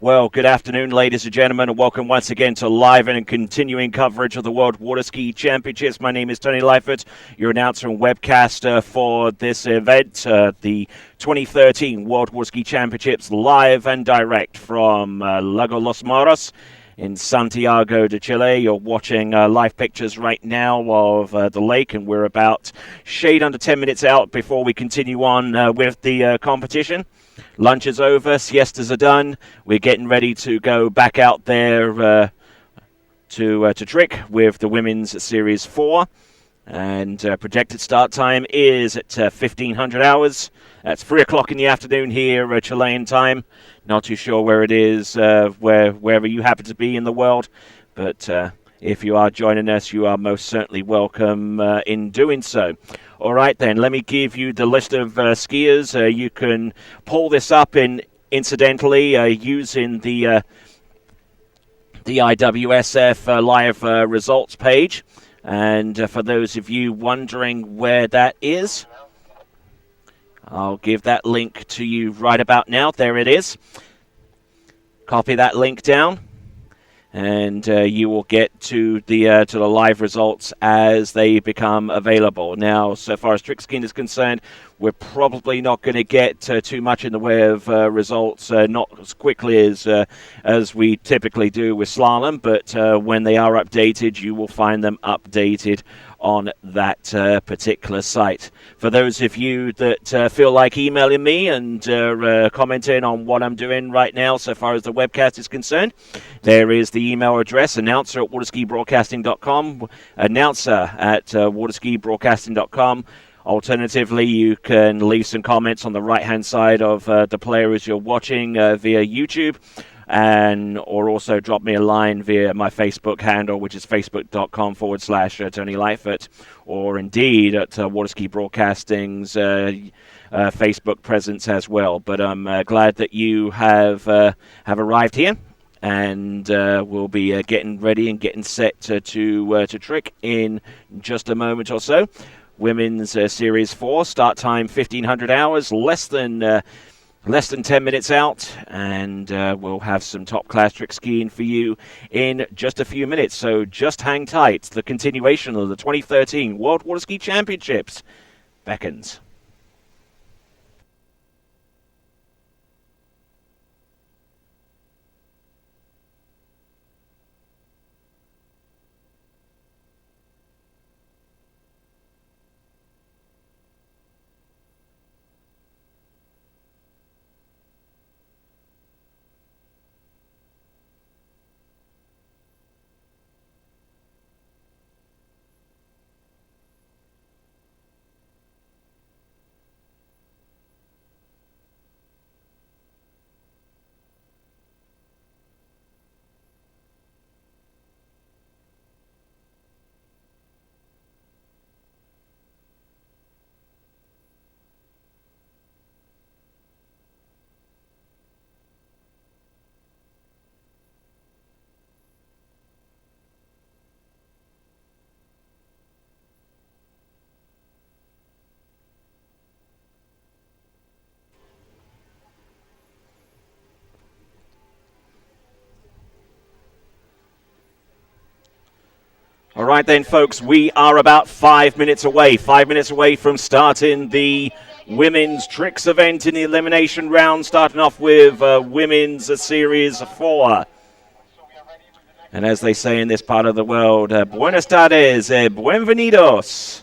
Well, good afternoon, ladies and gentlemen, and welcome once again to live and continuing coverage of the World Water Ski Championships. My name is Tony Lightfoot, your announcer and webcaster for this event, the 2013 World Water Ski Championships, live and direct from Lago Los Moros in Santiago de Chile. You're watching live pictures right now of the lake, and we're about shade under 10 minutes out before we continue on with the competition. Lunch is over, siestas are done. We're getting ready to go back out there to trick with the Women's Series 4. And projected start time is at 1500 hours. That's 3 o'clock in the afternoon here, Chilean time. Not too sure where it is, wherever you happen to be in the world. But if you are joining us, you are most certainly welcome in doing so. All right, then, let me give you the list of skiers. You can pull this up incidentally using the IWSF live results page. And for those of you wondering where that is, I'll give that link to you right about now. There it is. Copy that link down, and you will get to the live results as they become available. Now, so far as trick skiing is concerned, we're probably not going to get too much in the way of results, not as quickly as we typically do with slalom, but when they are updated, you will find them updated on that particular site. For those of you that feel like emailing me and commenting on what I'm doing right now so far as the webcast is concerned, there is the email address, announcer@waterskibroadcasting.com, announcer@waterskibroadcasting.com. Alternatively, you can leave some comments on the right-hand side of the player as you're watching via YouTube, or also drop me a line via my Facebook handle, which is facebook.com/Tony Lightfoot, or indeed at Waterski Broadcasting's Facebook presence as well. But I'm glad that you have arrived here, and we'll be getting ready and getting set to trick in just a moment or so. Women's Series 4, start time 1500 hours, less than 10 minutes out, and we'll have some top-class trick skiing for you in just a few minutes. So just hang tight. The continuation of the 2013 World Water Ski Championships beckons. All right then, folks, we are about 5 minutes away. 5 minutes away from starting the women's tricks event in the elimination round, starting off with women's Series 4. And as they say in this part of the world, buenas tardes, bienvenidos.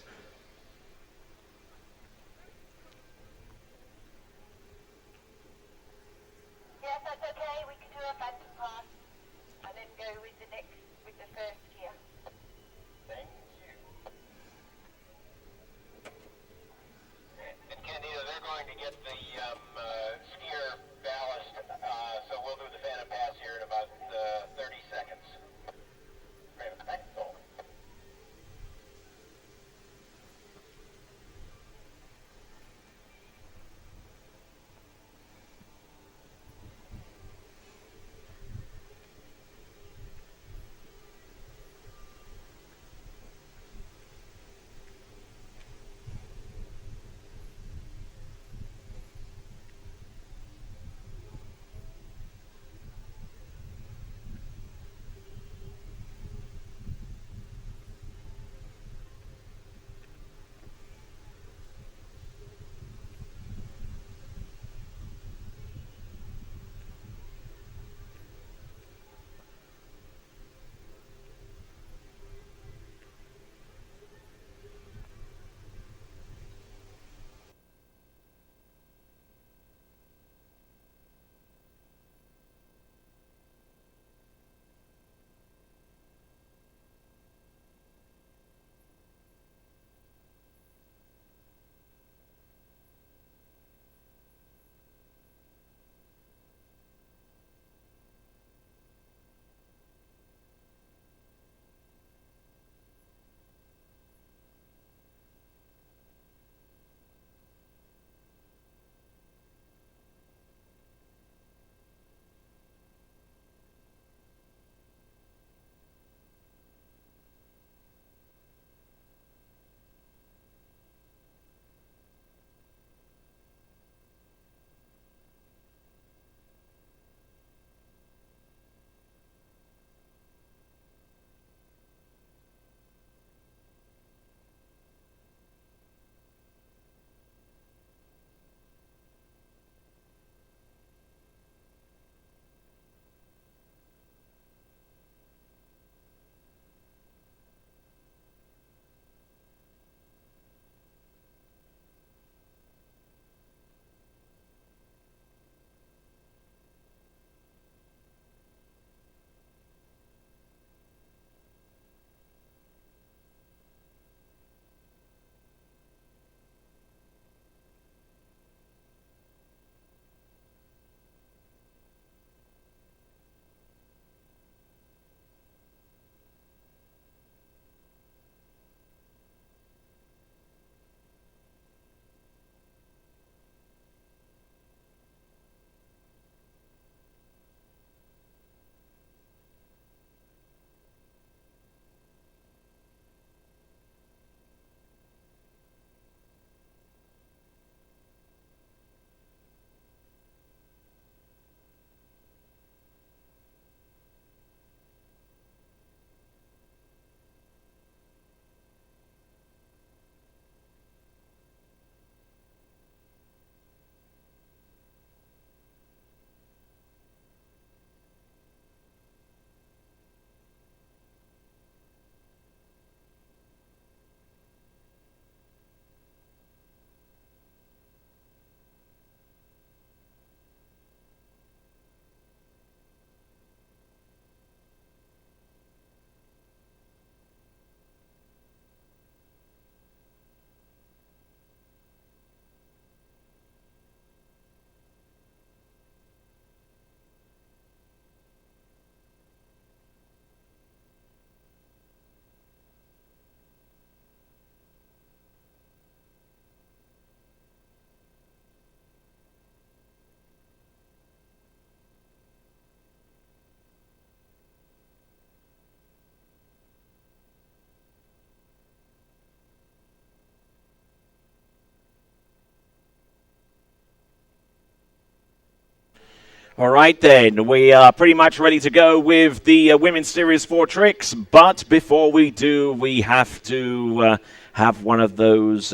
All right, then. We are pretty much ready to go with the Women's Series 4 tricks. But before we do, we have to have one of those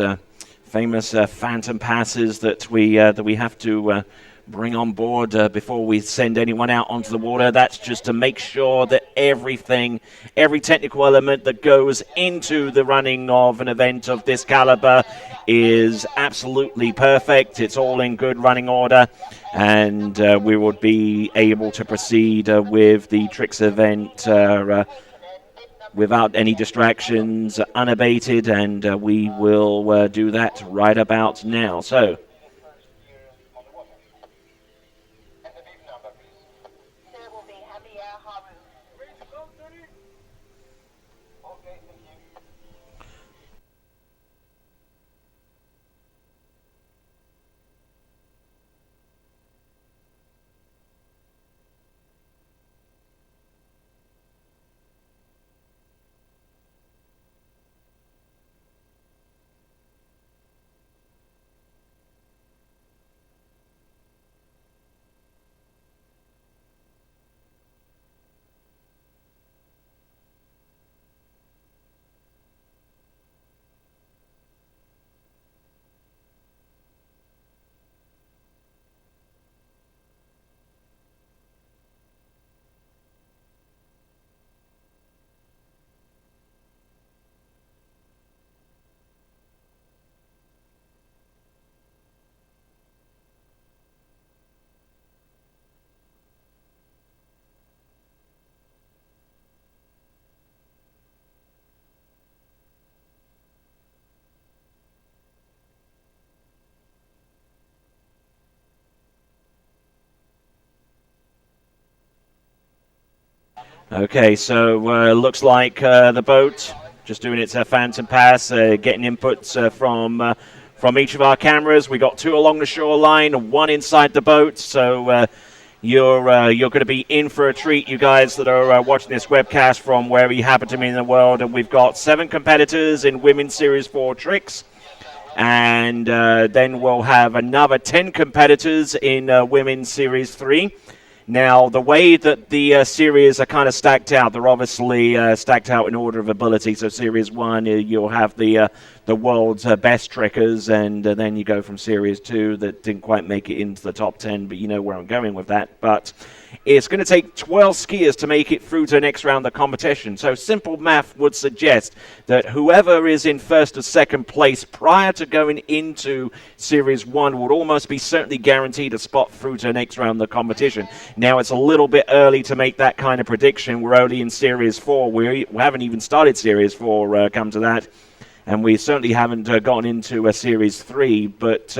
famous phantom passes that we have to bring on board before we send anyone out onto the water. That's just to make sure that every technical element that goes into the running of an event of this caliber is absolutely perfect. It's all in good running order, and we would be able to proceed with the tricks event without any distractions, unabated, and we will do that right about now. So, okay, so looks like the boat just doing its phantom pass, getting inputs from each of our cameras. We got 2 along the shoreline, 1 inside the boat. So you're going to be in for a treat, you guys that are watching this webcast from wherever you happen to be in the world. And we've got 7 competitors in Women's Series 4 tricks. And then we'll have another 10 competitors in Women's Series 3. Now, the way that the series are kind of stacked out, they're obviously stacked out in order of ability. So Series 1, you'll have the world's best trickers, and then you go from Series 2 that didn't quite make it into the top 10, but you know where I'm going with that. But it's going to take 12 skiers to make it through to the next round of the competition. So simple math would suggest that whoever is in first or second place prior to going into Series 1 would almost be certainly guaranteed a spot through to the next round of the competition. Now, it's a little bit early to make that kind of prediction. We're only in Series 4. We haven't even started Series 4, come to that. And we certainly haven't gotten into Series 3, but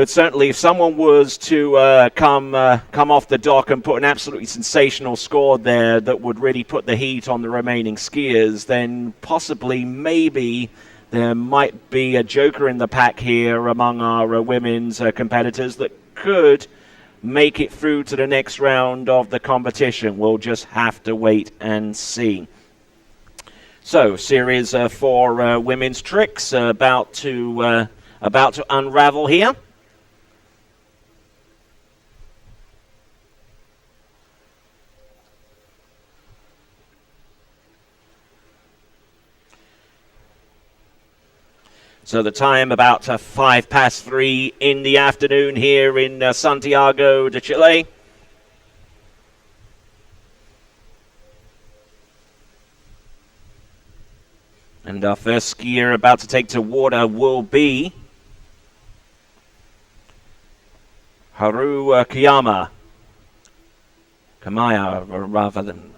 certainly, if someone was to come off the dock and put an absolutely sensational score there that would really put the heat on the remaining skiers, then possibly, maybe, there might be a joker in the pack here among our women's competitors that could make it through to the next round of the competition. We'll just have to wait and see. So, Series 4 women's tricks about to unravel here. So the time about 3:05 in the afternoon here in Santiago de Chile. And our first skier about to take to water will be Haru Kiyama. Kamaya, rather than...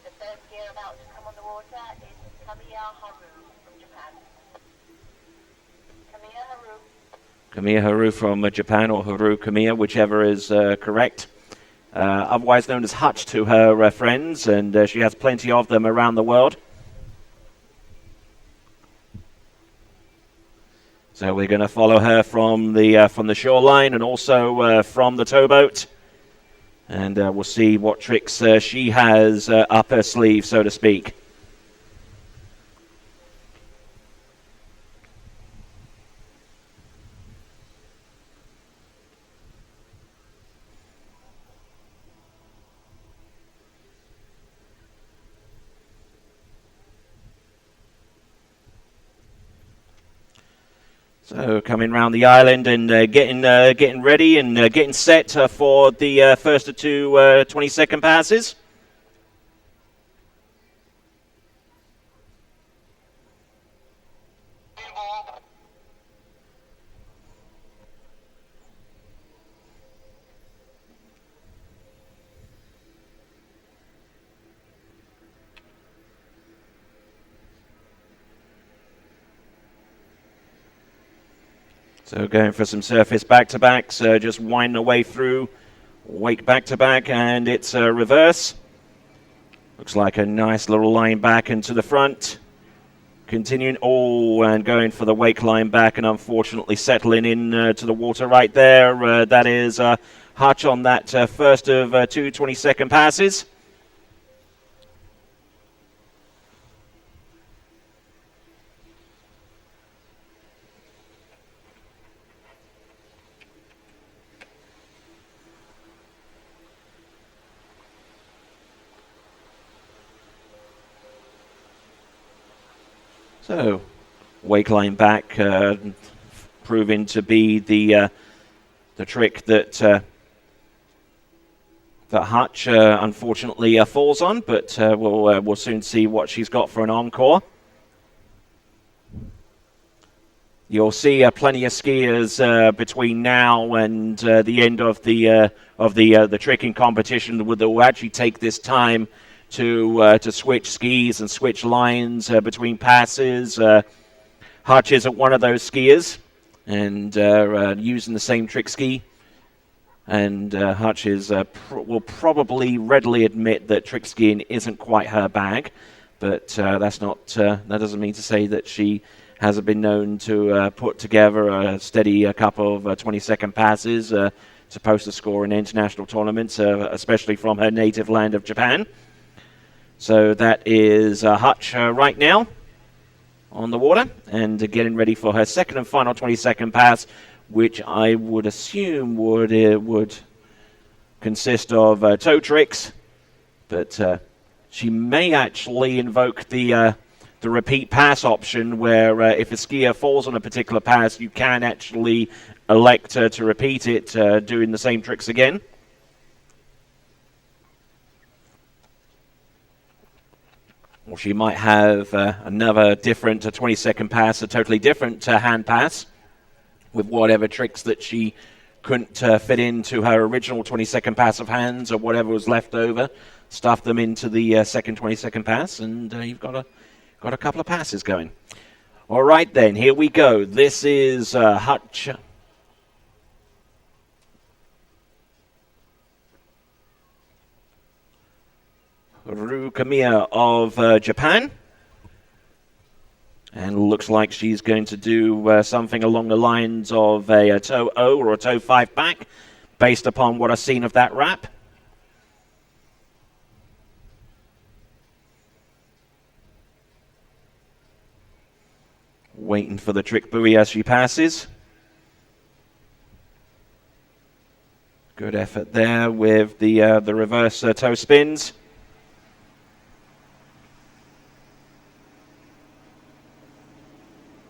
The first skier about to come on the water is Kamiya Haru from Japan. Kamiya Haru from Japan, or Haru Kamiya, whichever is correct. Otherwise known as Hutch to her friends, and she has plenty of them around the world. So we're going to follow her from the shoreline and also from the towboat. And we'll see what tricks she has up her sleeve, so to speak. So coming round the island and getting ready and getting set for the first of two 20-second passes. So going for some surface back-to-backs, just winding the way through, wake back-to-back, and it's a reverse. Looks like a nice little line back and to the front. Continuing, and going for the wake line back, and unfortunately settling in to the water right there. That is Hutch on that first of two 20-second passes. So, wake line back, proving to be the trick that that Hutch unfortunately falls on, but we'll soon see what she's got for an encore. You'll see plenty of skiers between now and the end of the tricking competition that will actually take this time to switch skis and switch lines between passes. Hutch isn't one of those skiers, and using the same trick ski. And Hutch will probably readily admit that trick skiing isn't quite her bag, but that doesn't mean to say that she hasn't been known to put together a steady couple of 20-second passes to post a score in international tournaments, especially from her native land of Japan. So that is Hutch right now on the water and getting ready for her second and final 20-second pass, which I would assume would consist of toe tricks, but she may actually invoke the repeat pass option, where if a skier falls on a particular pass, you can actually elect to repeat it, doing the same tricks again. Or she might have another different 20-second pass, a totally different hand pass, with whatever tricks that she couldn't fit into her original 20-second pass of hands, or whatever was left over, stuff them into the second 20-second pass, and you've got a couple of passes going. All right, then, here we go. This is Hutch. Kamiya of Japan. And looks like she's going to do something along the lines of a toe O or a toe 5 back, based upon what I've seen of that wrap. Waiting for the trick buoy as she passes. Good effort there with the reverse toe spins.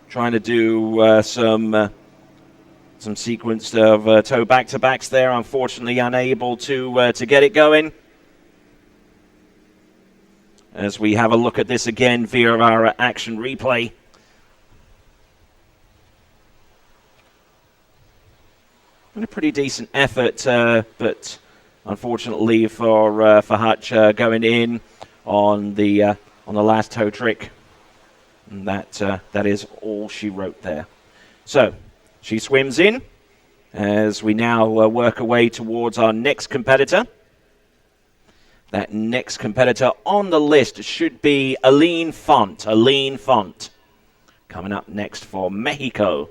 Trying to do some sequence of toe back-to-backs there. Unfortunately, unable to get it going. As we have a look at this again via our action replay. And a pretty decent effort, but unfortunately for Hutch going in on the last toe trick. And that is all she wrote there. So, she swims in as we now work our way towards our next competitor. That next competitor on the list should be Aline Font. Aline Font coming up next for Mexico.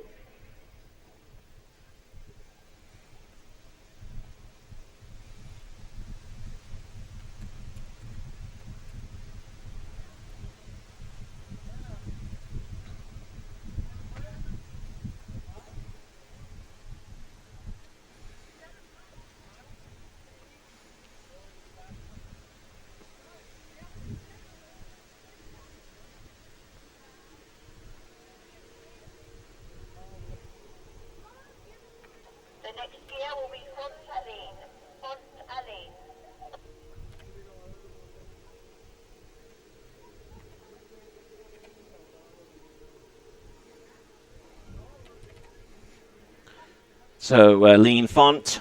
next skier will be Font Aline. Font Aline. So Lean Font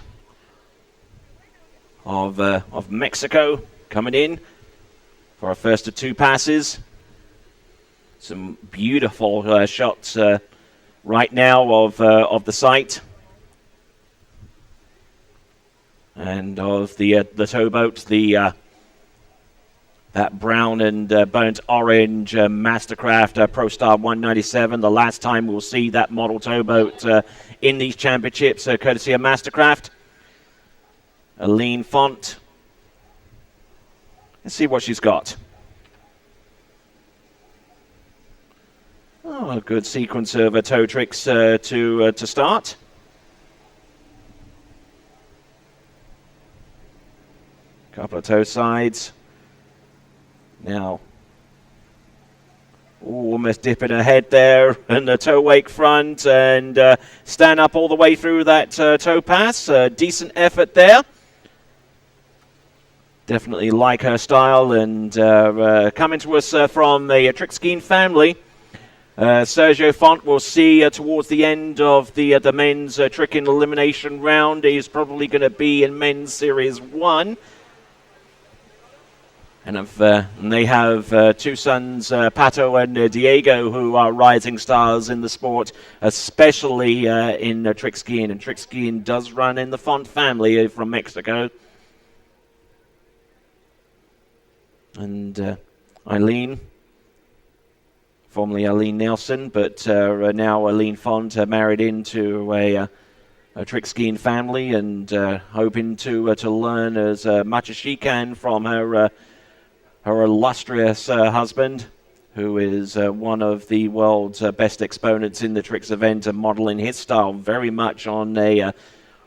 of Mexico coming in for our first of two passes. Some beautiful shots right now of the site and of the towboat, that brown and burnt orange Mastercraft ProStar 197. The last time we'll see that model towboat in these championships, courtesy of Mastercraft. Aline Font. Let's see what she's got. Oh, a good sequence of tow tricks to start. Couple of toe sides. Now, almost dipping her head there, and the toe wake front, and stand up all the way through that toe pass. Decent effort there. Definitely like her style, and coming to us from the trick skiing family. Sergio Font will see towards the end of the men's tricking elimination round. He's probably going to be in men's series 1. And they have two sons, Pato and Diego, who are rising stars in the sport, especially in trick skiing. And trick skiing does run in the Font family from Mexico. And Eileen, formerly Eileen Nelson, but now Aline Font, married into a trick skiing family, and hoping to learn as much as she can from her illustrious husband, who is one of the world's best exponents in the tricks event, and modeling his style very much on a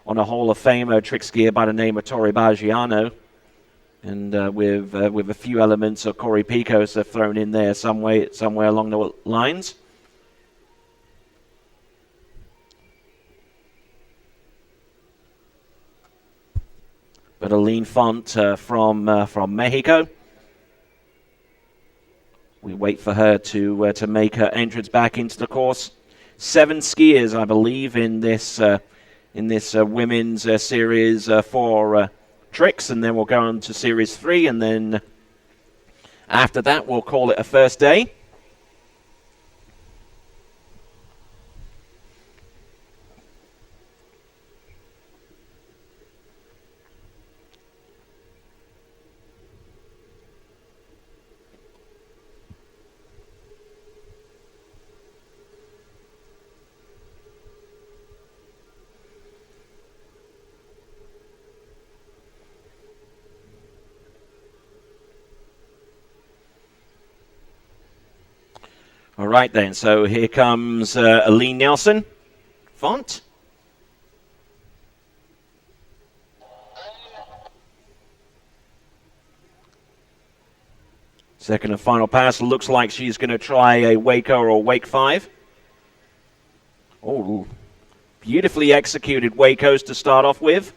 Hall of Famer trick skier by the name of Torre Baggiano, and with a few elements of Corey Picos thrown in there somewhere along the lines. But Aline Font from Mexico. We wait for her to make her entrance back into the course. 7 skiers, I believe, in this women's series for tricks, and then we'll go on to series 3, and then after that we'll call it a first day. All right, then. So here comes Aline Nelson. Font. Second and final pass. Looks like she's going to try a Waco or a Wake 5. Oh, beautifully executed Wacos to start off with.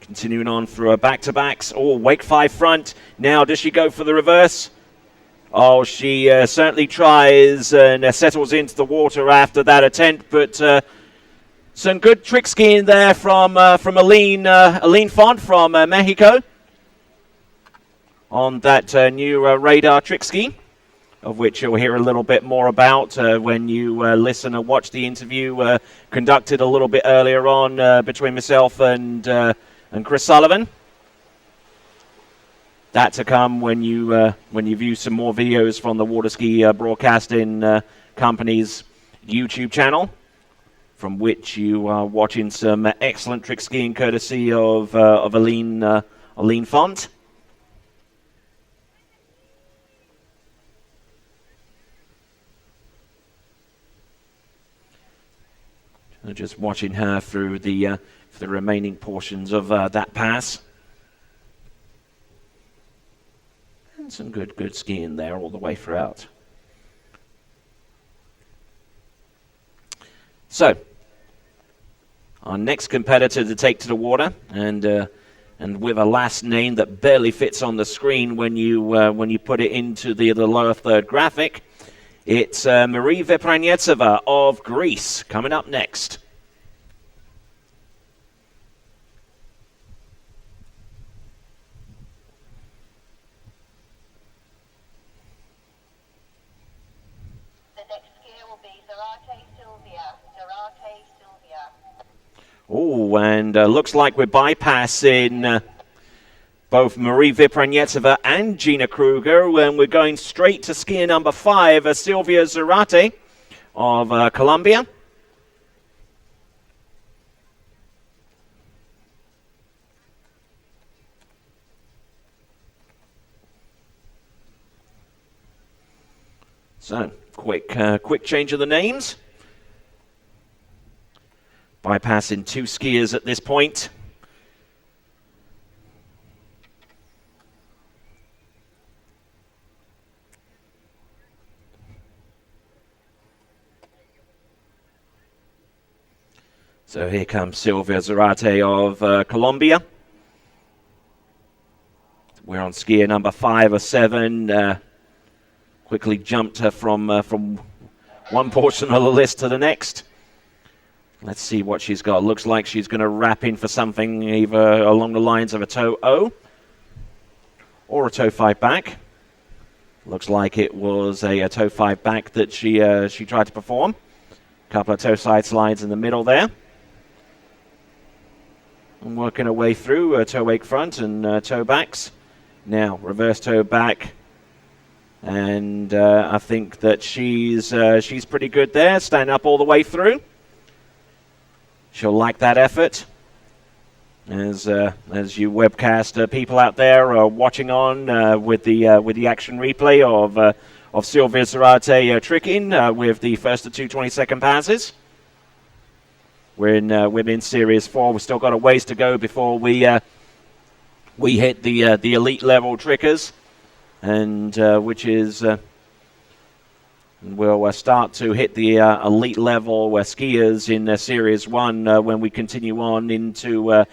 Continuing on through her back-to-backs. Oh, Wake 5 front. Now, does she go for the reverse? Oh, she certainly tries and settles into the water after that attempt. But some good trick skiing there from Aline Font from Mexico on that new radar trick ski, of which you'll hear a little bit more about when you listen and watch the interview conducted a little bit earlier on between myself and Chris Sullivan. That to come when you view some more videos from the Waterski Broadcasting Company's YouTube channel, from which you are watching some excellent trick skiing courtesy of Aline Font. Just watching her through the remaining portions of that pass. And some good skiing there all the way throughout. So, our next competitor to take to the water, and with a last name that barely fits on the screen when you put it into the lower third graphic, it's Marie Vepranyetsova of Greece coming up next. Oh, and looks like we're bypassing both Marie Vepranyetsova and Gina Kruger, and we're going straight to skier number 5, Silvia Zarate of Colombia. So, quick change of the names. Bypassing 2 skiers at this point. So here comes Silvia Zarate of Colombia. We're on skier number 5 or 7. Quickly jumped from one portion of the list to the next. Let's see what she's got. Looks like she's going to wrap in for something either along the lines of a toe O or a toe 5 back. Looks like it was a toe 5 back that she tried to perform. A couple of toe side slides in the middle there. And working her way through toe wake front and toe backs. Now reverse toe back. And I think that she's pretty good there, standing up all the way through. She'll like that effort. As you webcast people out there are watching on with the action replay of Silvia Zarate tricking with the first of 2 20-second passes. We're in Series 4. We've still got a ways to go before we hit the elite level trickers, and which is. We'll start to hit the elite level skiers in Series 1 when we continue on into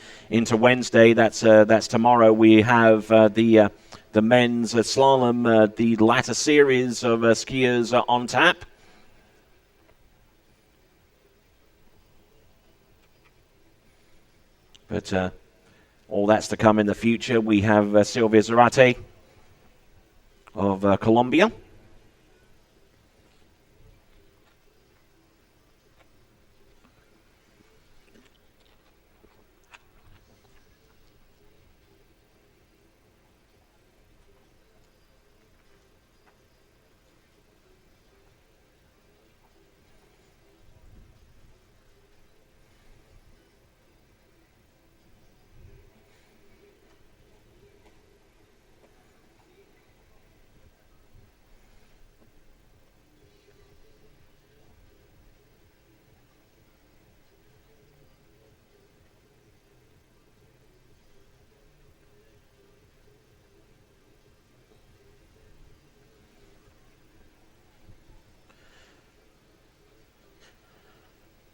Wednesday. That's tomorrow. We have the men's slalom, the latter series of skiers on tap. But all that's to come in the future. We have Silvia Zarate of Colombia.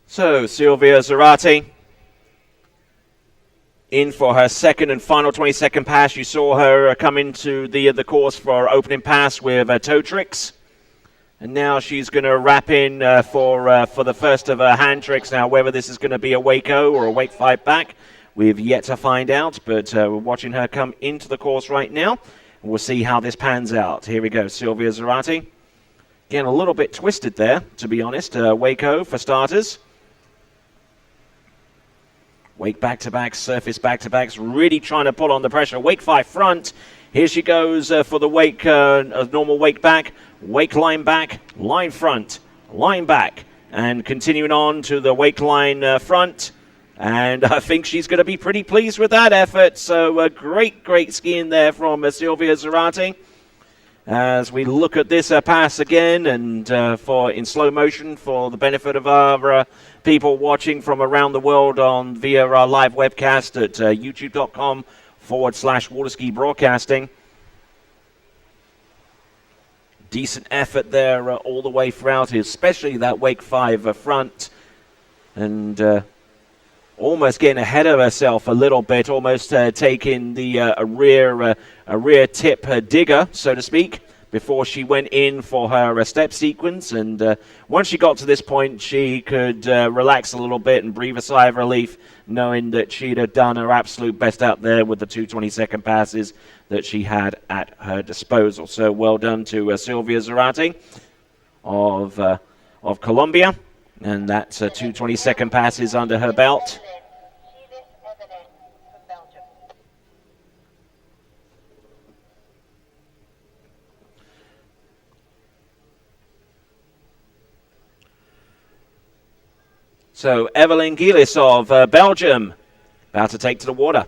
So, Silvia Zarate in for her second and final 20-second pass. You saw her come into the course for opening pass with toe tricks. And now she's going to wrap in for the first of her hand tricks. Now, whether this is going to be a Waco or a Wake 5 back, we've yet to find out. But we're watching her come into the course right now. And we'll see how this pans out. Here we go, Silvia Zarate. Again, a little bit twisted there, to be honest. Waco for starters. Wake back-to-backs, surface back-to-backs, really trying to pull on the pressure. Wake 5 front. Here she goes for the wake, normal wake back, wake line back, line front, line back, and continuing on to the wake line front. And I think she's going to be pretty pleased with that effort. So great skiing there from Silvia Zarate. As we look at this pass again, and in slow motion for the benefit of our people watching from around the world via our live webcast at youtube.com/Waterski Broadcasting. Decent effort there all the way throughout, especially that Wake 5 front. and almost getting ahead of herself a little bit, almost taking the a rear tip digger, so to speak, before she went in for her step sequence. And once she got to this point, she could relax a little bit and breathe a sigh of relief, knowing that she'd have done her absolute best out there with the 2:22 passes that she had at her disposal. So well done to Silvia Zarate of Colombia, and that 2:22 passes under her belt. Gilles Evelyn from Belgium. So Evelyn Gilles of Belgium about to take to the water.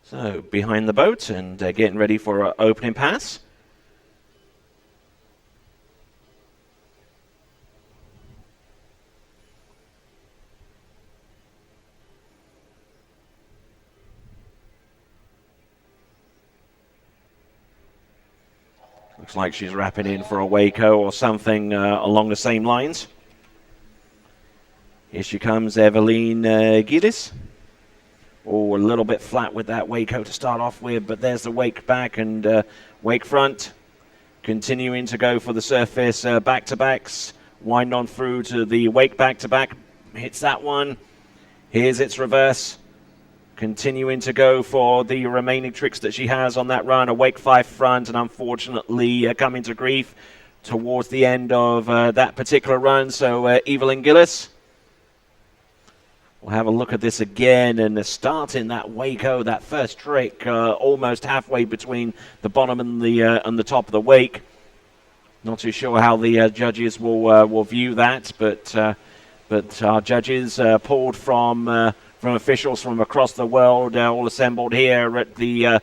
So behind the boat and getting ready for an opening pass. Looks like she's wrapping in for a Waco or something along the same lines. Here she comes, Evelyn Gilles. Oh, a little bit flat with that Waco to start off with, but there's the wake back and wake front. Continuing to go for the surface back-to-backs. Wind on through to the wake back-to-back. Hits that one. Here's its reverse. Continuing to go for the remaining tricks that she has on that run. A wake 5 front, and unfortunately coming to grief towards the end of that particular run. So Evelyn Gilles. We'll have a look at this again, and starting that Waco, that first trick, almost halfway between the bottom and the top of the wake. Not too sure how the judges will view that, but our judges pulled from officials from across the world, all assembled here at the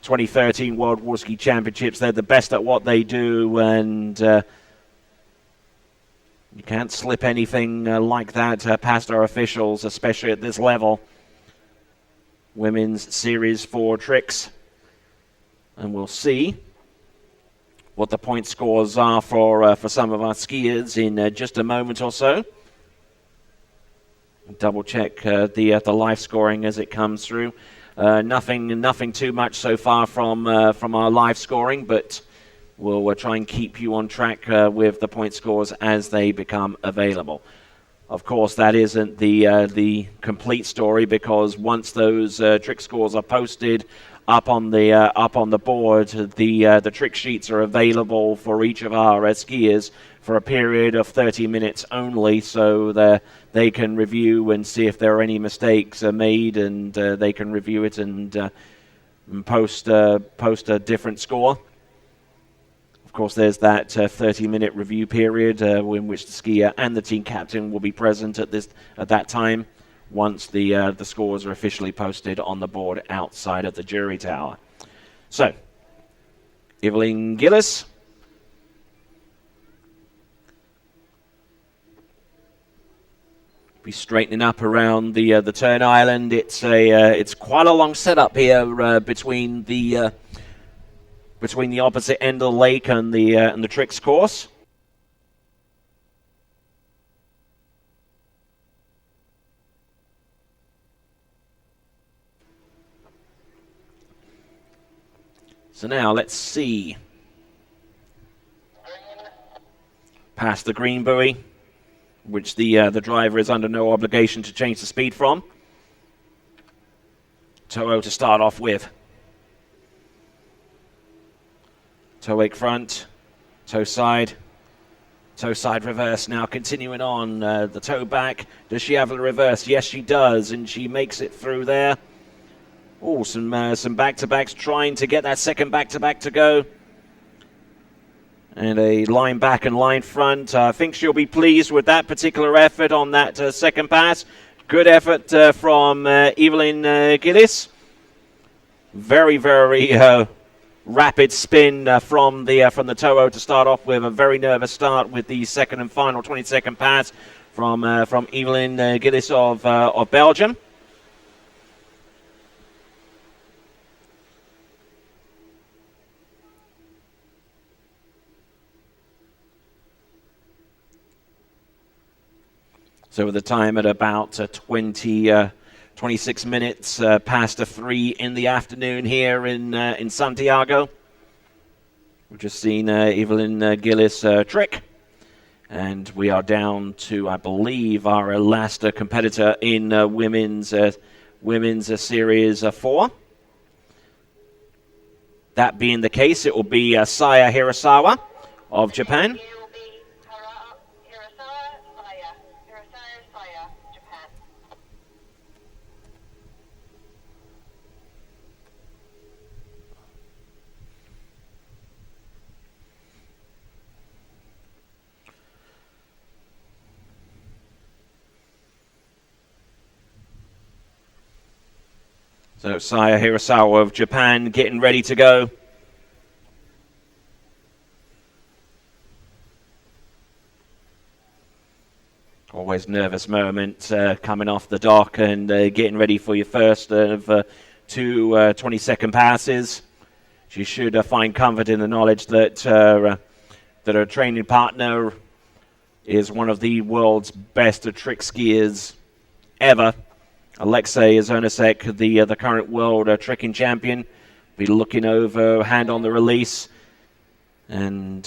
2013 World Waterski Championships. They're the best at what they do, and you can't slip anything like that past our officials, especially at this level. Women's Series 4 tricks. And we'll see what the point scores are for some of our skiers in just a moment or so. Double check the live scoring as it comes through. Nothing too much so far from our live scoring, but we'll try and keep you on track with the point scores as they become available. Of course, that isn't the complete story, because once those trick scores are posted up on the board, the trick sheets are available for each of our skiers for a period of 30 minutes only, so they can review and see if there are any mistakes made, and they can review it and post a different score. Of course, there's that 30-minute review period in which the skier and the team captain will be present at that time, once the scores are officially posted on the board outside of the jury tower. So, Evelyn Gilles. Be straightening up around the turn island. It's quite a long setup here between the opposite end of the lake and the tricks course. So now let's see. Past the green buoy, which the driver is under no obligation to change the speed from. Tow to start off with. Toe wake front, toe side reverse. Now continuing on, the toe back. Does she have a reverse? Yes, she does, and she makes it through there. Oh, some back-to-backs, trying to get that second back-to-back to go. And a line back and line front. I think she'll be pleased with that particular effort on that second pass. Good effort from Evelyn Gillis. Very, very rapid spin from the Toho to start off with. A very nervous start with the second and final 20-second pass from Evelyn Gillis of Belgium. So with the time at about 26 minutes past 3 in the afternoon here in Santiago. We've just seen Evelyn Gillis trick. And we are down to, I believe, our last competitor in women's Series 4. That being the case, it will be Saya Hirasawa of Japan. So Saya Hirasawa of Japan getting ready to go. Always nervous moment coming off the dock and getting ready for your first of two 20-second passes. She should find comfort in the knowledge that her training partner is one of the world's best trick skiers ever. Alexei Zernasek, the current world tricking champion, be looking over, hand on the release, and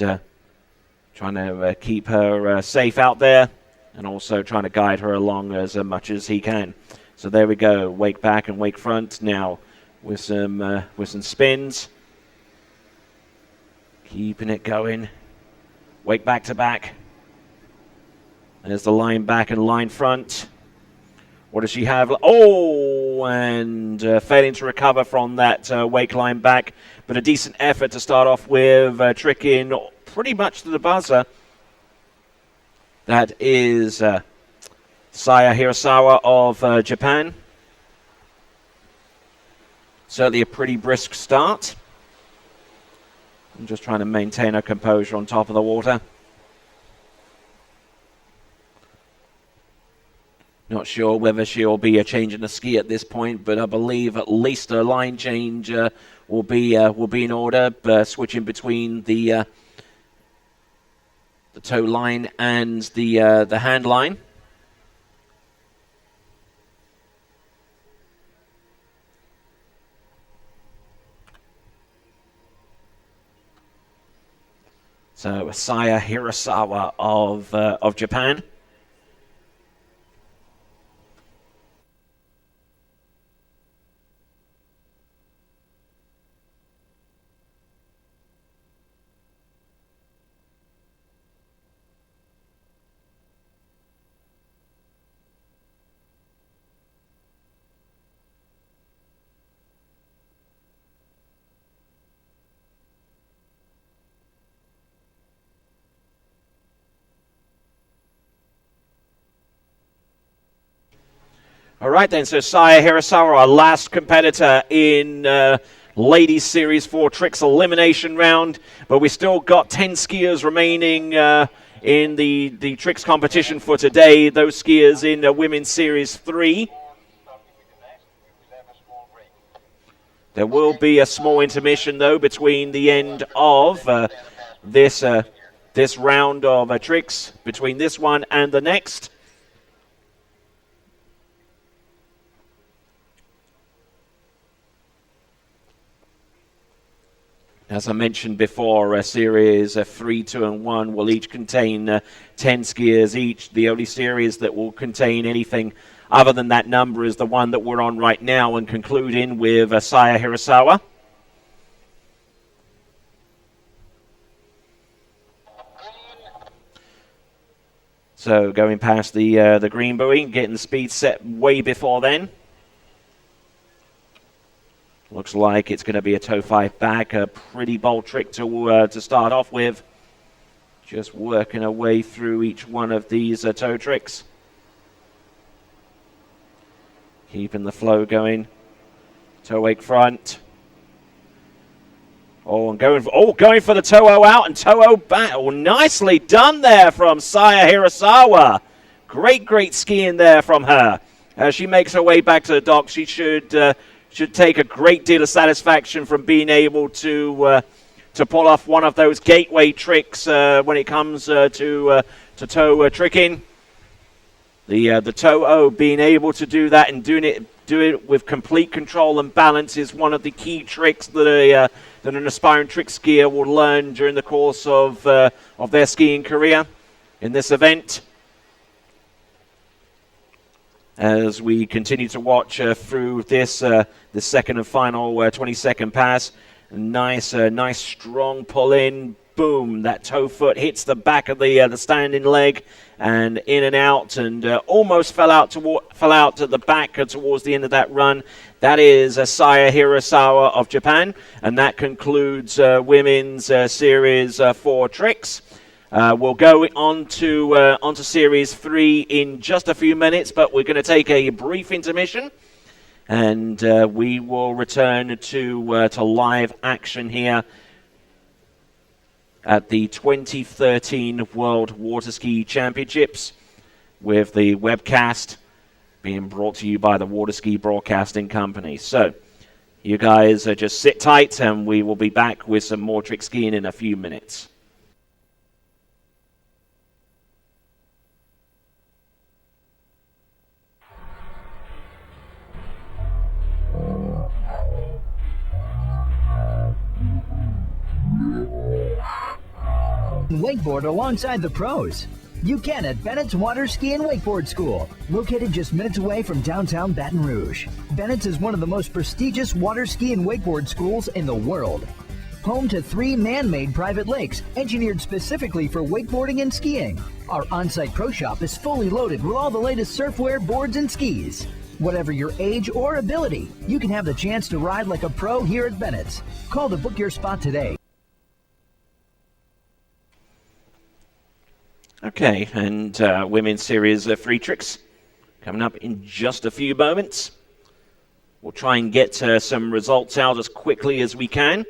trying to keep her safe out there, and also trying to guide her along as much as he can. So there we go, wake back and wake front now with some spins, keeping it going. Wake back to back. There's the line back and line front. What does she have? Oh, and failing to recover from that wake line back. But a decent effort to start off with, tricking pretty much to the buzzer. That is Saya Hirasawa of Japan. Certainly a pretty brisk start. I'm just trying to maintain her composure on top of the water. Not sure whether she'll be changing the ski at this point, but I believe at least a line change will be in order. Switching between the toe line and the hand line. So Saya Hirasawa of Japan. All right, then, so Saya Hirasawa, our last competitor in Ladies Series 4 Tricks Elimination Round. But we still got 10 skiers remaining in the Tricks competition for today. Those skiers in Women's Series 3. There will be a small intermission, though, between the end of this round of tricks, between this one and the next. As I mentioned before, Series 3, 2, and 1 will each contain 10 skiers each. The only series that will contain anything other than that number is the one that we're on right now, and concluding with Saya Hirasawa. So going past the green buoy, getting the speed set way before then. Looks like it's going to be a toe 5 back, a pretty bold trick to start off with. Just working her way through each one of these toe tricks. Keeping the flow going. Toe wake front. Oh, and going for the Toho out and Toho back. Oh, nicely done there from Saya Hirasawa. Great skiing there from her. As she makes her way back to the dock, she should take a great deal of satisfaction from being able to pull off one of those gateway tricks when it comes to toe tricking. The Toho being able to do that and do it with complete control and balance is one of the key tricks that an aspiring trick skier will learn during the course of their skiing career in this event. As we continue to watch through this the second and final 20-second pass, nice strong pull in. Boom! That toe foot hits the back of the standing leg, and in and out, and almost fell out to the back towards the end of that run. That is Saya Hirasawa of Japan, and that concludes women's series 4 tricks. We'll go on to series 3 in just a few minutes, but we're going to take a brief intermission, and we will return to live action here at the 2013 World Waterski Championships, with the webcast being brought to you by the Waterski Broadcasting Company. So, you guys just sit tight, and we will be back with some more trick skiing in a few minutes. Wakeboard alongside the pros. You can at Bennett's Water Ski and Wakeboard School, located just minutes away from downtown Baton Rouge. Bennett's is one of the most prestigious water ski and wakeboard schools in the world. Home to 3 man-made private lakes, engineered specifically for wakeboarding and skiing. Our on-site pro shop is fully loaded with all the latest surfwear, boards, and skis. Whatever your age or ability, you can have the chance to ride like a pro here at Bennett's. Call to book your spot today. Okay, and Women's Series 3 tricks coming up in just a few moments. We'll try and get some results out as quickly as we can.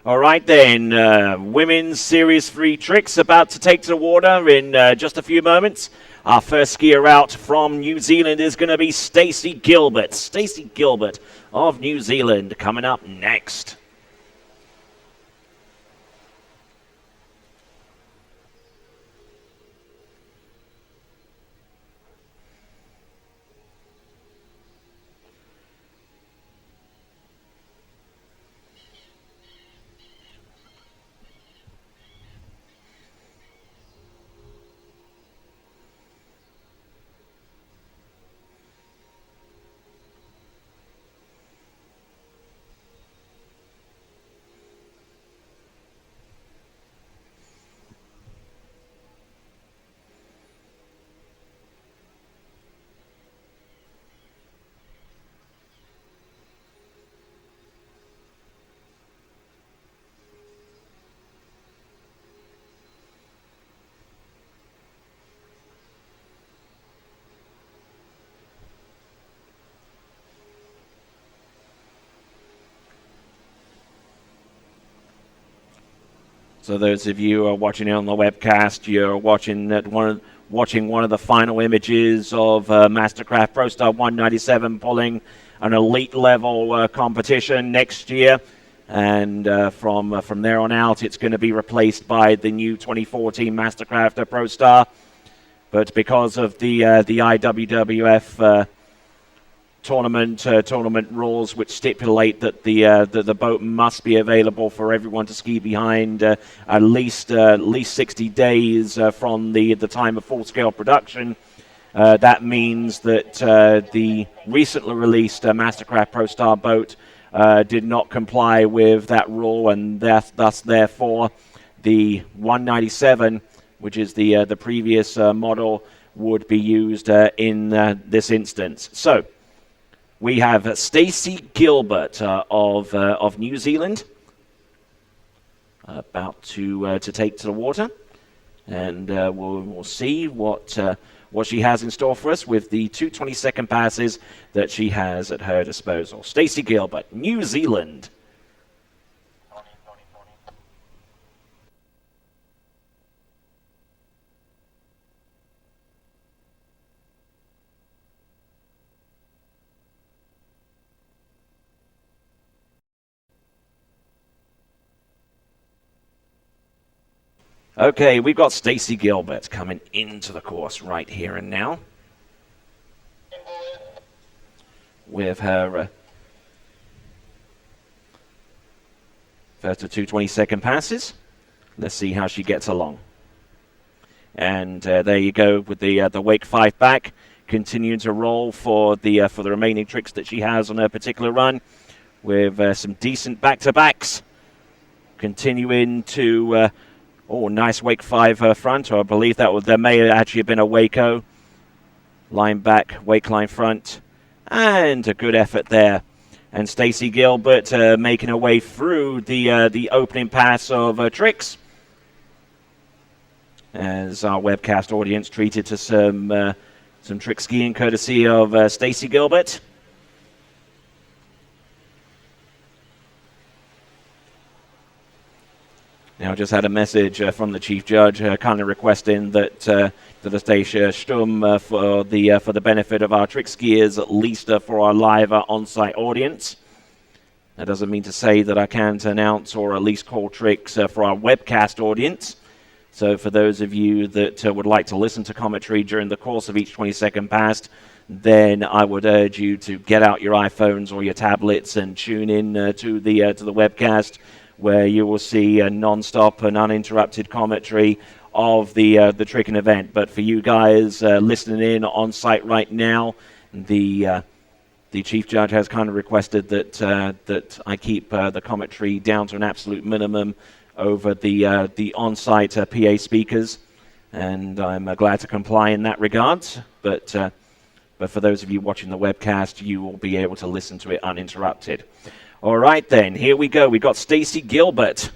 All right, then. Women's Series 3 tricks about to take to the water in just a few moments. Our first skier out from New Zealand is going to be Stacey Gilbert. Stacey Gilbert of New Zealand coming up next. So those of you who are watching it on the webcast, you're watching one of the final images of Mastercraft ProStar 197 pulling an elite level competition next year, and from there on out, it's going to be replaced by the new 2014 Mastercraft ProStar. But because of the IWWF tournament rules, which stipulate that the boat must be available for everyone to ski behind at least 60 days from the time of full-scale production. That means that the recently released Mastercraft ProStar boat did not comply with that rule, and thus therefore the 197, which is the previous model, would be used in this instance. So we have Stacey Gilbert of New Zealand about to take to the water, and we'll see what she has in store for us with the 2 20-second passes that she has at her disposal. Stacey Gilbert, New Zealand. Okay, we've got Stacey Gilbert coming into the course right here and now with her first of 2 20-second passes. Let's see how she gets along. And there you go with the Wake 5 back, continuing to roll for the remaining tricks that she has on her particular run, with some decent back-to-backs, continuing to. Nice Wake 5 front, or I believe there may have actually been a Waco. Line back, Wake line front, and a good effort there. And Stacey Gilbert making her way through the opening pass of tricks, as our webcast audience treated to some trick skiing courtesy of Stacey Gilbert. Now, just had a message from the chief judge, kind of requesting that Anastasia Sturm, for the benefit of our trick skiers, at least for our live on-site audience. That doesn't mean to say that I can't announce or at least call tricks for our webcast audience. So, for those of you that would like to listen to commentary during the course of each 20-second pass, then I would urge you to get out your iPhones or your tablets and tune in to the webcast, where you will see a non-stop and uninterrupted commentary of the tricking event. But for you guys listening in on site right now, the chief judge has kind of requested that I keep the commentary down to an absolute minimum over the on-site PA speakers, and I'm glad to comply in that regard. But for those of you watching the webcast, you will be able to listen to it uninterrupted. All right, then, here we go. We've got Stacey Gilbert.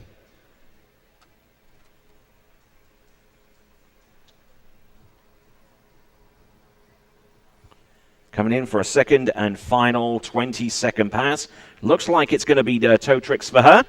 Coming in for a second and final 20-second pass. Looks like it's going to be toe tricks for her.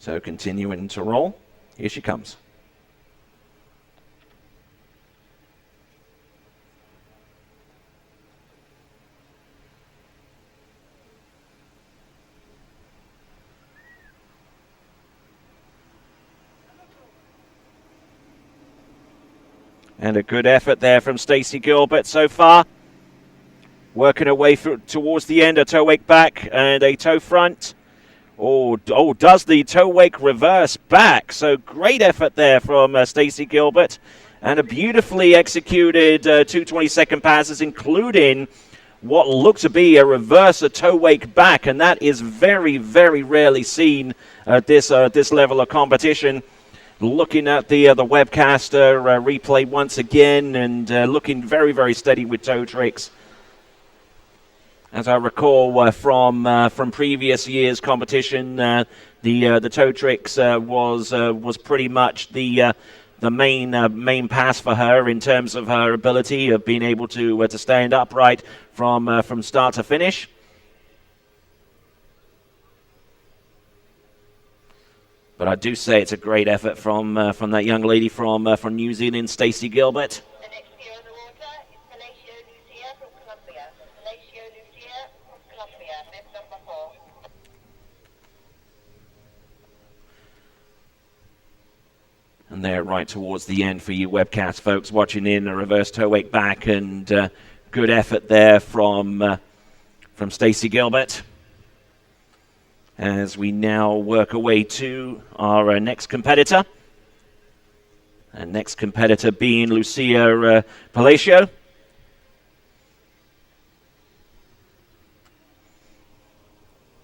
So continuing to roll. Here she comes. And a good effort there from Stacey Gilbert so far. Working her way through towards the end, a toe wake back and a toe front. Oh, does the toe wake reverse back. So great effort there from Stacey Gilbert. And a beautifully executed 2/22 passes, including what looked to be a reverse toe wake back. And that is very, very rarely seen at this level of competition. Looking at the webcaster replay once again, and looking very, very steady with toe tricks. As I recall from previous years' competition, the toe tricks was pretty much the main pass for her in terms of her ability of being able to stand upright from start to finish. But I do say it's a great effort from that young lady from New Zealand, Stacey Gilbert. The next skier on the water is Palacio Lucia from Colombia. Palacio Lucia from Colombia, bib number 4. And they're right towards the end for you webcast folks watching in, a reverse toe wake back, and good effort there from Stacey Gilbert. As we now work our way to our next competitor. And next competitor being Lucia Palacio.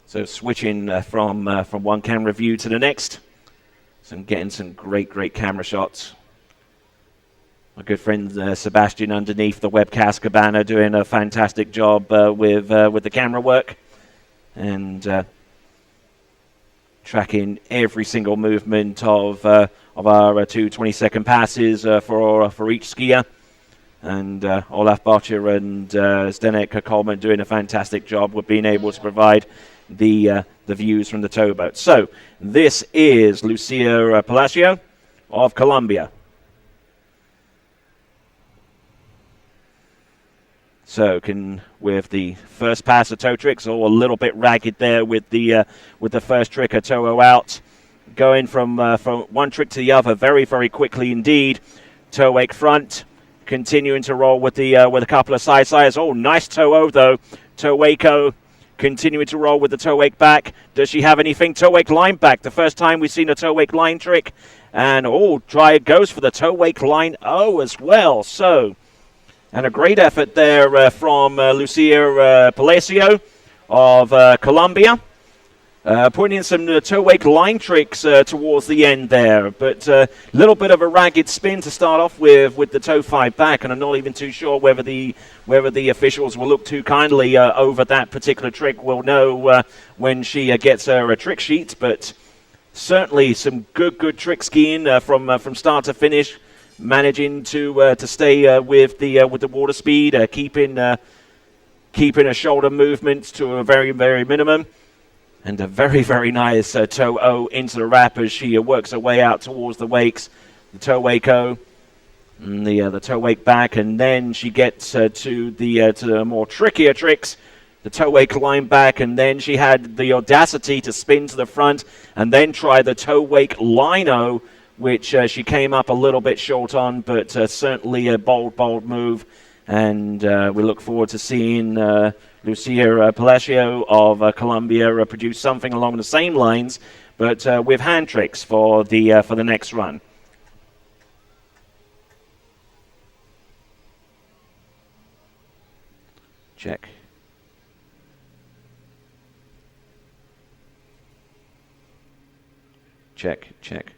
So switching from one camera view to the next. So I'm getting some great camera shots. My good friend Sebastian underneath the webcast cabana doing a fantastic job with the camera work. And tracking every single movement of our 2/22 passes for each skier. And Olaf Bocher and Zdenek Coleman doing a fantastic job with being able to provide the views from the towboat. So this is Lucia Palacio of Colombia. So with the first pass of toe tricks, a little bit ragged there with the first trick, a toe out, going from one trick to the other very, very quickly indeed. Toe wake front, continuing to roll with a couple of side slides. Oh, nice toe though. Toe wake continuing to roll with the toe wake back. Does she have anything? Toe wake line back. The first time we've seen a toe wake line trick, and goes for the toe wake line as well. So. And a great effort there from Lucia Palacio of Colombia. Putting in some toe wake line tricks towards the end there. But a little bit of a ragged spin to start off with the toe 5 back. And I'm not even too sure whether the officials will look too kindly over that particular trick. We'll know when she gets her trick sheet. But certainly some good trick skiing from start to finish. Managing to stay with the water speed, keeping a shoulder movement to a very, very minimum, and a very, very nice toe into the wrap as she works her way out towards the wakes. The toe wake and the toe wake back, and then she gets to the more trickier tricks. The toe wake line back, and then she had the audacity to spin to the front, and then try the toe wake line-o, which she came up a little bit short on, but certainly a bold move. And we look forward to seeing Lucia Palacio of Colombia produce something along the same lines, but with hand tricks for the next run. Check. Check.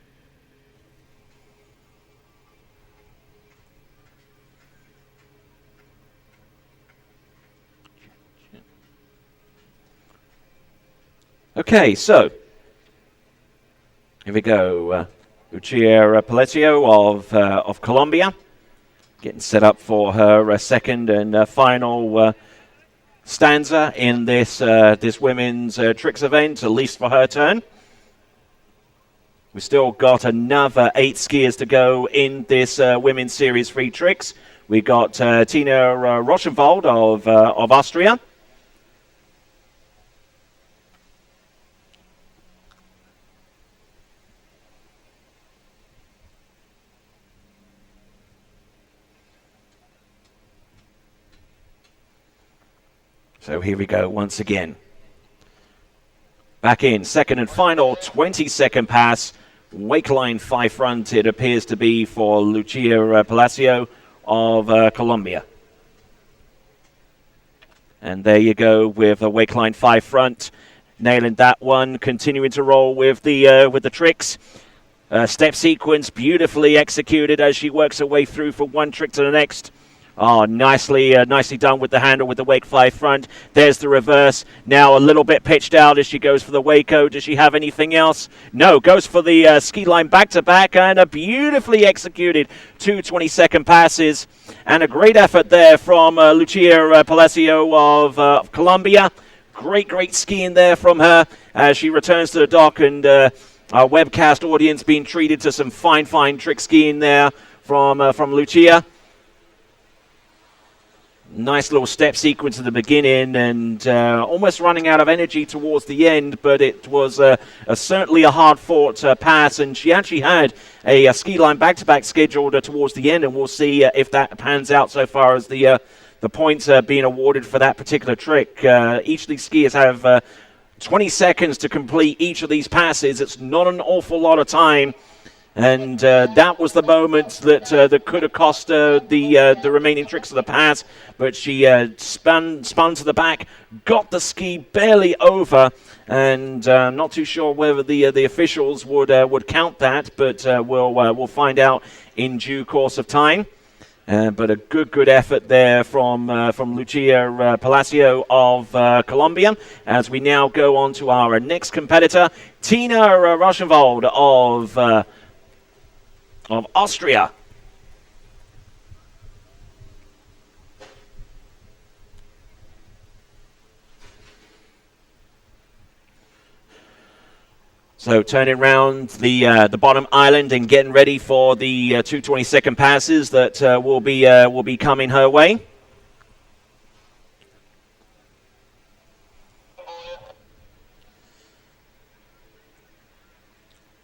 Okay, so here we go. Lucia Palacio of Colombia, getting set up for her second and final stanza in this women's tricks event, at least for her turn. We've still got another 8 skiers to go in this Women's Series 3 tricks. We've got Tina Rochenwald of Austria. So here we go once again. Back in, second and final, 20-second pass. Wake line 5 front, it appears to be for Lucia Palacio of Colombia. And there you go with a wake line 5 front. Nailing that one, continuing to roll with the tricks. Step sequence beautifully executed as she works her way through from one trick to the next. Oh, nicely done with the handle with the wake 5 front. There's the reverse. Now a little bit pitched out as she goes for the Waco. Does she have anything else? No, goes for the ski line back-to-back and a beautifully executed 2 20-second passes. And a great effort there from Lucia Palacio of Colombia. Great skiing there from her as she returns to the dock, and our webcast audience being treated to some fine trick skiing there from Lucia. Nice little step sequence at the beginning and almost running out of energy towards the end, but it was certainly a hard-fought pass, and she actually had a ski line back-to-back scheduled towards the end, and we'll see if that pans out so far as the points being awarded for that particular trick. Each of these skiers have 20 seconds to complete each of these passes. It's not an awful lot of time. And that was the moment that could have cost the remaining tricks of the pass, but she spun to the back, got the ski barely over, and not too sure whether the officials would count that, but we'll find out in due course of time. But a good effort there from Lucia Palacio of Colombia. As we now go on to our next competitor, Tina Rochenwald of Austria. So turning around the bottom island and getting ready for the 2 20-second passes that will be coming her way.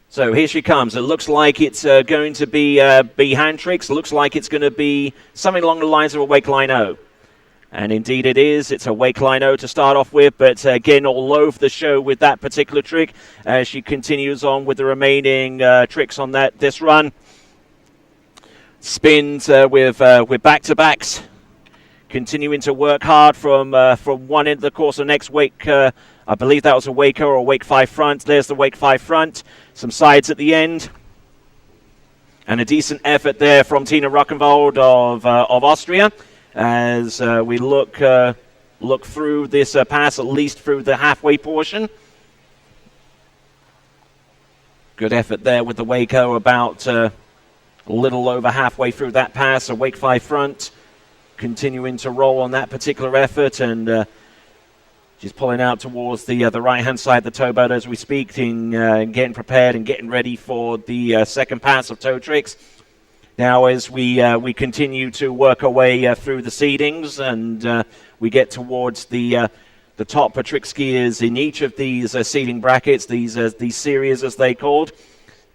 So here she comes. It looks like it's going to be hand tricks. It looks like it's going to be something along the lines of a wake line O. And indeed it is. It's a wake line O to start off with, but again, all over the show with that particular trick as she continues on with the remaining tricks on this run. Spins with back-to-backs. Continuing to work hard from one end of the course to the next wake. I believe that was a Waco or a wake 5 front. There's the wake 5 front. Some sides at the end. And a decent effort there from Tina Rochenwald of Austria as we look through this pass, at least through the halfway portion. Good effort there with the Waco, about a little over halfway through that pass. A wake 5 front. Continuing to roll on that particular effort, and she's pulling out towards the right-hand side of the towboat as we speak, getting prepared and getting ready for the second pass of toe tricks. Now, as we continue to work our way through the seedings, and we get towards the top trick skiers in each of these seeding brackets, these series as they called,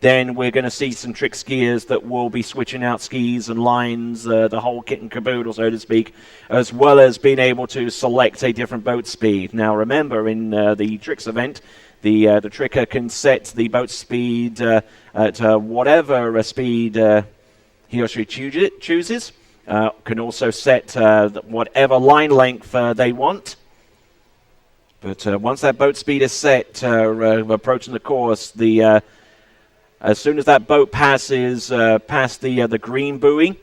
then we're going to see some trick skiers that will be switching out skis and lines, the whole kit and caboodle, so to speak, as well as being able to select a different boat speed. Now, remember, in the tricks event, the tricker can set the boat speed at whatever speed he or she chooses. Can also set whatever line length they want. But once that boat speed is set, approaching the course, as soon as that boat passes past the green buoy,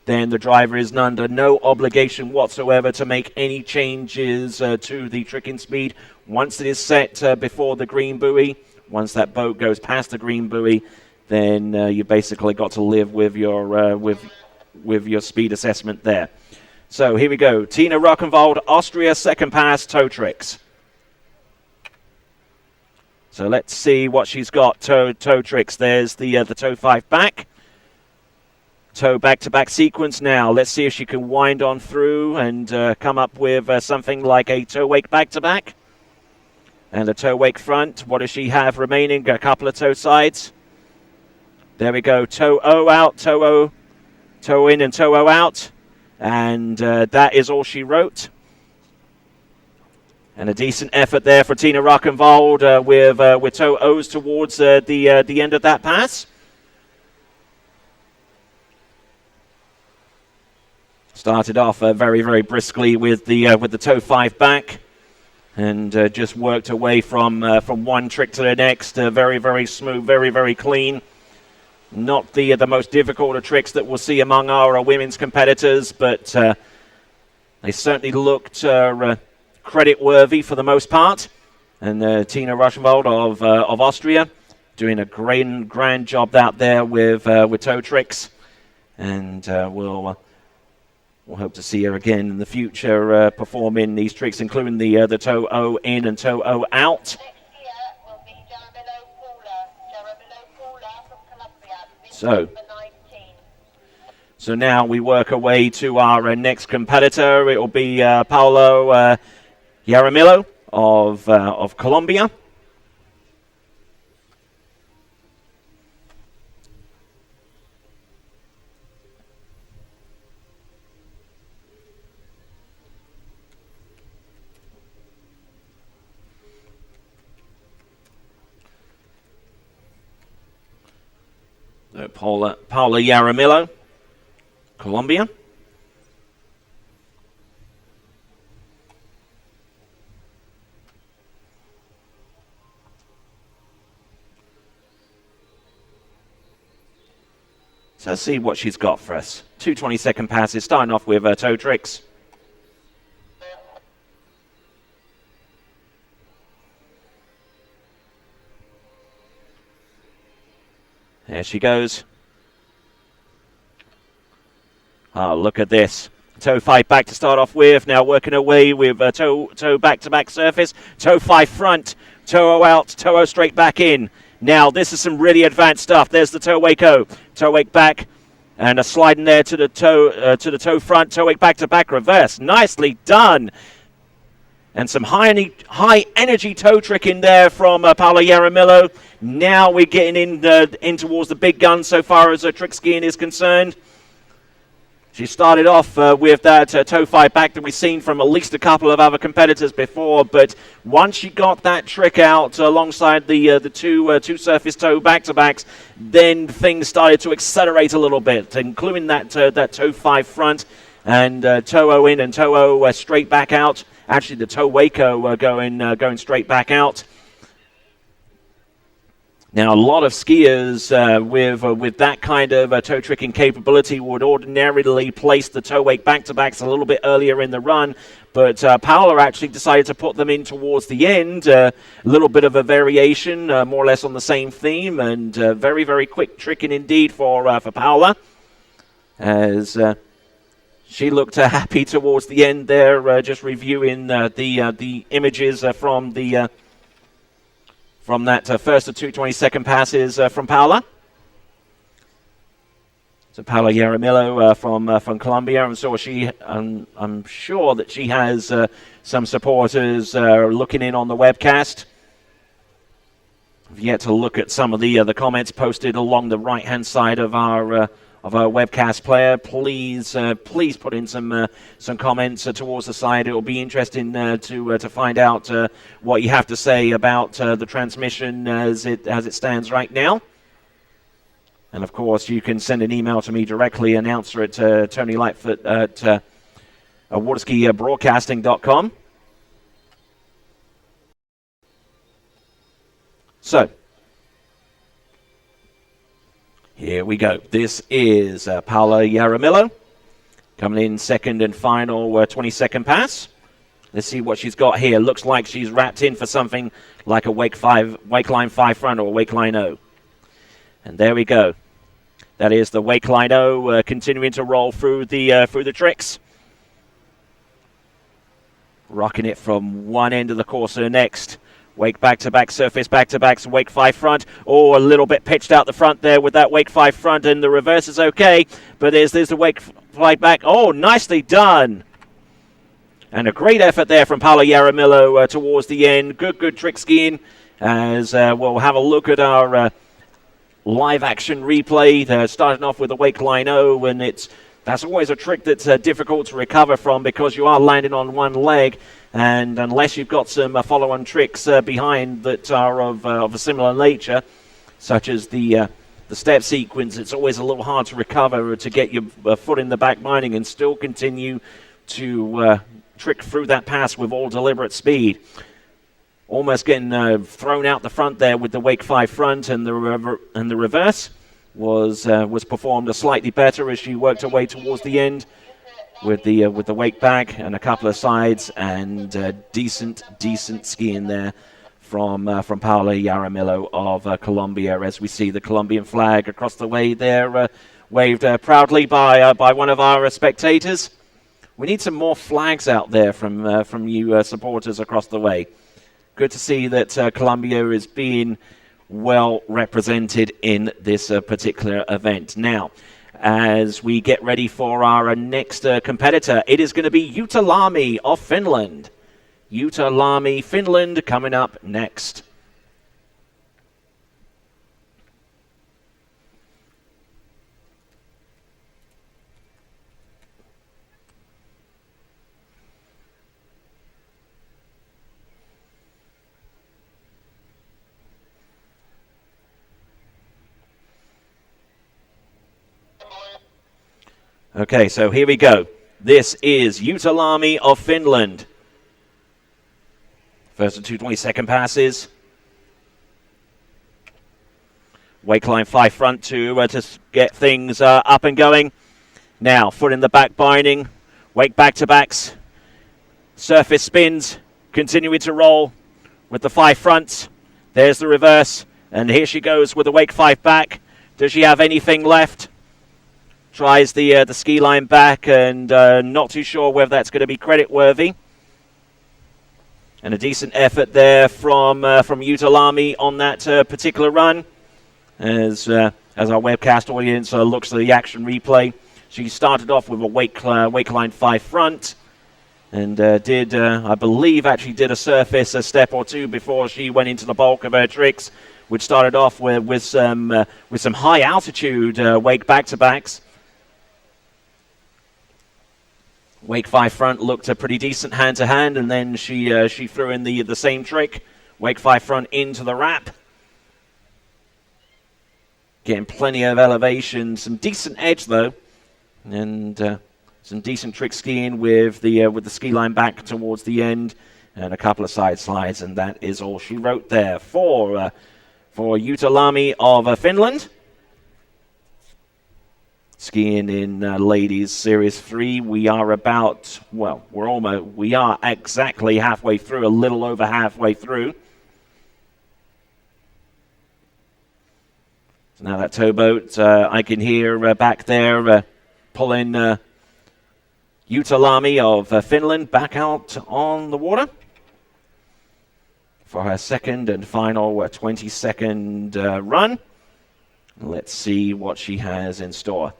then the driver is under no obligation whatsoever to make any changes to the tricking speed. Once it is set before the green buoy, once that boat goes past the green buoy, then you basically got to live with your with your speed assessment there. So here we go. Tina Rochenwald, Austria, second pass, toe tricks. So let's see what she's got. Toe tricks. There's the toe 5 back. Toe back-to-back sequence now. Let's see if she can wind on through and come up with something like a toe wake back-to-back. And a toe wake front. What does she have remaining? A couple of toe sides. There we go. Toe O out, toe O, toe in and toe O out. And that is all she wrote. And a decent effort there for Tina Rockenwald with toe O's towards the end of that pass. Started off very, very briskly with the toe 5 back. And just worked away from one trick to the next. Very, very smooth, very, very clean. Not the most difficult of tricks that we'll see among our women's competitors, but they certainly looked credit-worthy for the most part. And Tina Rockenwald of Austria doing a grand job out there with toe tricks. And we'll hope to see her again in the future performing these tricks, including the toe O in and toe O out. Next year will be Jaramillo Paula from Colombia. So now we work our way to our next competitor. It will be Paulo Jaramillo of Colombia. Paula Jaramillo, Colombia. So let's see what she's got for us. 2 20-second passes, starting off with toe tricks. There she goes. Oh, look at this. Toe 5 back to start off with. Now working away with toe back-to-back surface. Toe 5 front. Toe O out. Toe O straight back in. Now this is some really advanced stuff. There's the toe wake O. Toe wake back. And a slide in there to the toe front. Toe wake back-to-back reverse. Nicely done. And some high energy toe trick in there from Paula Jaramillo. Now we're getting in towards the big gun so far as trick skiing is concerned. She started off with that toe 5 back that we've seen from at least a couple of other competitors before, but once she got that trick out alongside the two surface toe back-to-backs, then things started to accelerate a little bit, including that toe 5 front and toe O in and toe O straight back out. Actually, the toe Waco going straight back out. Now, a lot of skiers with that kind of toe tricking capability would ordinarily place the toe wake back-to-backs a little bit earlier in the run, but Paula actually decided to put them in towards the end. A little bit of a variation, more or less on the same theme, and very, very quick tricking indeed for Paula, as she looked happy towards the end there, just reviewing the images from that first of 2 20-second passes from Paula. So Paula Jaramillo from Colombia, and so I'm sure that she has some supporters looking in on the webcast. I've yet to look at some of the comments posted along the right-hand side of our webcast player. Please put in some comments towards the side. It will be interesting to find out what you have to say about the transmission as it stands right now. And of course, you can send an email to me directly, announcer at Tony Lightfoot at waterskibroadcasting.com. So, here we go. This is Paula Jaramillo coming in second and final 20-second pass. Let's see what she's got here. Looks like she's wrapped in for something like a wake line 5 front or a wake line O. And there we go. That is the wake line O continuing to roll through the tricks. Rocking it from one end of the course to the next. Wake back-to-back, surface back-to-backs, wake 5 front. Oh, a little bit pitched out the front there with that wake 5 front, and the reverse is okay. But there's the wake 5 back. Oh, nicely done. And a great effort there from Paolo Yaramillo towards the end. Good trick skiing. As we'll have a look at our live action replay. Starting off with a wake line O, and that's always a trick that's difficult to recover from because you are landing on one leg. And unless you've got some follow-on tricks behind that are of a similar nature, such as the step sequence, it's always a little hard to recover to get your foot in the back binding and still continue to trick through that pass with all deliberate speed. Almost getting thrown out the front there with the wake 5 front, and the reverse was performed slightly better as she worked her way towards the end. With the wake back and a couple of sides, and decent skiing there from Paolo Yaramillo of Colombia, as we see the Colombian flag across the way there, waved proudly by one of our spectators. We need some more flags out there from you supporters across the way. Good to see that Colombia is being well represented in this particular event. Now, as we get ready for our next competitor, it is going to be Jutta Lammii of Finland. Jutta Lammii, Finland, coming up next. Okay, so here we go. This is Jutta Lammii of Finland. First and 2 passes. Wake line 5 front to get things up and going. Now, foot in the back binding. Wake back-to-backs. Surface spins. Continuing to roll with the 5 fronts. There's the reverse. And here she goes with the wake 5 back. Does she have anything left? Tries the ski line back, and not too sure whether that's going to be credit-worthy. And a decent effort there from Jutta Lammii on that particular run. As our webcast audience looks at the action replay, she started off with a wake line 5 front, and did I believe actually did a surface a step or two before she went into the bulk of her tricks, which started off with some high altitude wake back-to-backs. Wake 5 front looked pretty decent hand-to-hand, and then she threw in the same trick. Wake 5 front into the wrap. Getting plenty of elevation, some decent edge though, and some decent trick skiing with the ski line back towards the end, and a couple of side slides, and that is all she wrote there for Jutta Lammii of Finland. Skiing in ladies series 3, we are exactly halfway through, a little over halfway through. So now that towboat, I can hear back there pulling Jutta Lammii of Finland back out on the water for her second and final 20-second run. Let's see what she has in store.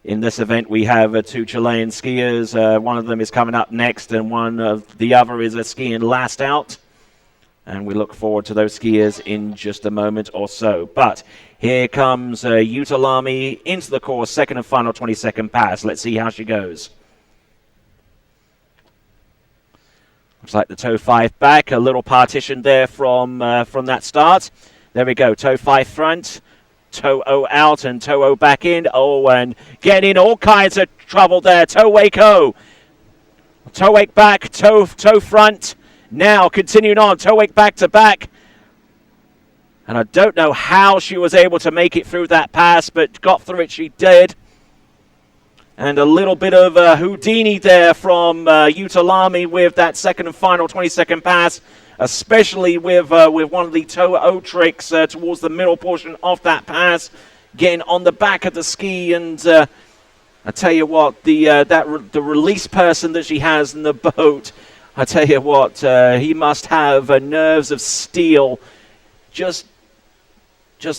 In this event, we have 2 Chilean skiers. One of them is coming up next, and the other is skiing last out. And we look forward to those skiers in just a moment or so. But here comes Jutta Lammii into the course, second and final 20-second pass. Let's see how she goes. Looks like the toe 5 back, a little partition there from that start. There we go, toe 5 front. Toe O out and toe O back in. Oh, and getting in all kinds of trouble there. Toe wake O. Toe wake back, toe front. Now continuing on, toe wake back to back. And I don't know how she was able to make it through that pass, but got through it she did. And a little bit of Houdini there from Jutta Lammii with that second and final 20-second pass, especially with one of the toe O tricks towards the middle portion of that pass, getting on the back of the ski. And I tell you what, the release person that she has in the boat, I tell you what, he must have nerves of steel. Just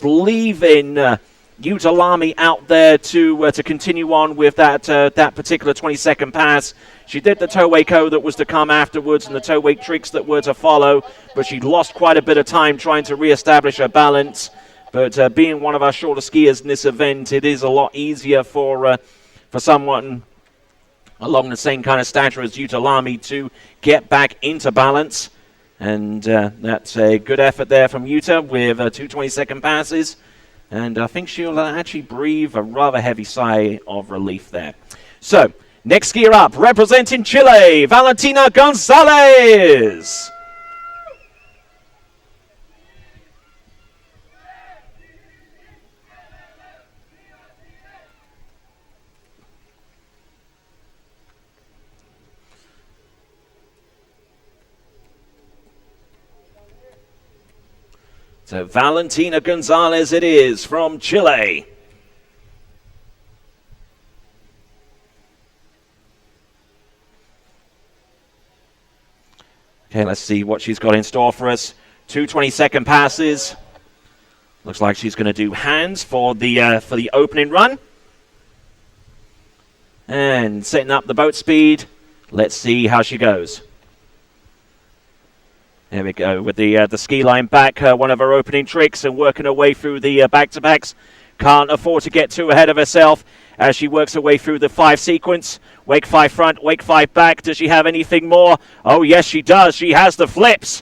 leaving Yuta Lamy out there to continue on with that particular 20-second pass. She did the toe wako that was to come afterwards and the toe wake tricks that were to follow, but she lost quite a bit of time trying to reestablish her balance. But being one of our shorter skiers in this event, it is a lot easier for someone along the same kind of stature as Yuta Lamy to get back into balance. And that's a good effort there from Yuta with 2 20-second passes. And I think she'll actually breathe a rather heavy sigh of relief there. So, next skier up, representing Chile, Valentina Gonzalez. So Valentina Gonzalez it is from Chile. Okay, let's see what she's got in store for us. 2 20-second passes. Looks like she's going to do hands for the opening run. And setting up the boat speed. Let's see how she goes. There we go, with the ski line back, one of her opening tricks, and working her way through the back-to-backs. Can't afford to get too ahead of herself as she works her way through the 5 sequence. Wake 5 front, wake 5 back. Does she have anything more? Oh, yes, she does. She has the flips.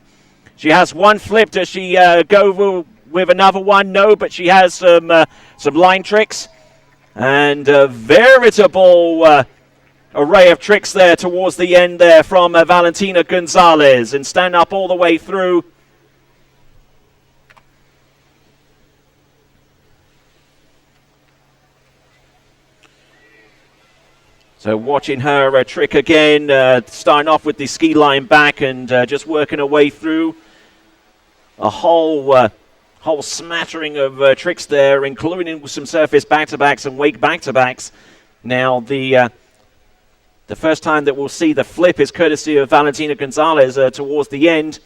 She has one flip. Does she go with another one? No, but she has some line tricks. And a veritable array of tricks there towards the end there from Valentina Gonzalez, and stand up all the way through. So watching her trick again, starting off with the ski line back and just working her way through a whole smattering of tricks there, including some surface back-to-backs and wake back-to-backs. Now the first time that we'll see the flip is courtesy of Valentina Gonzalez towards the end,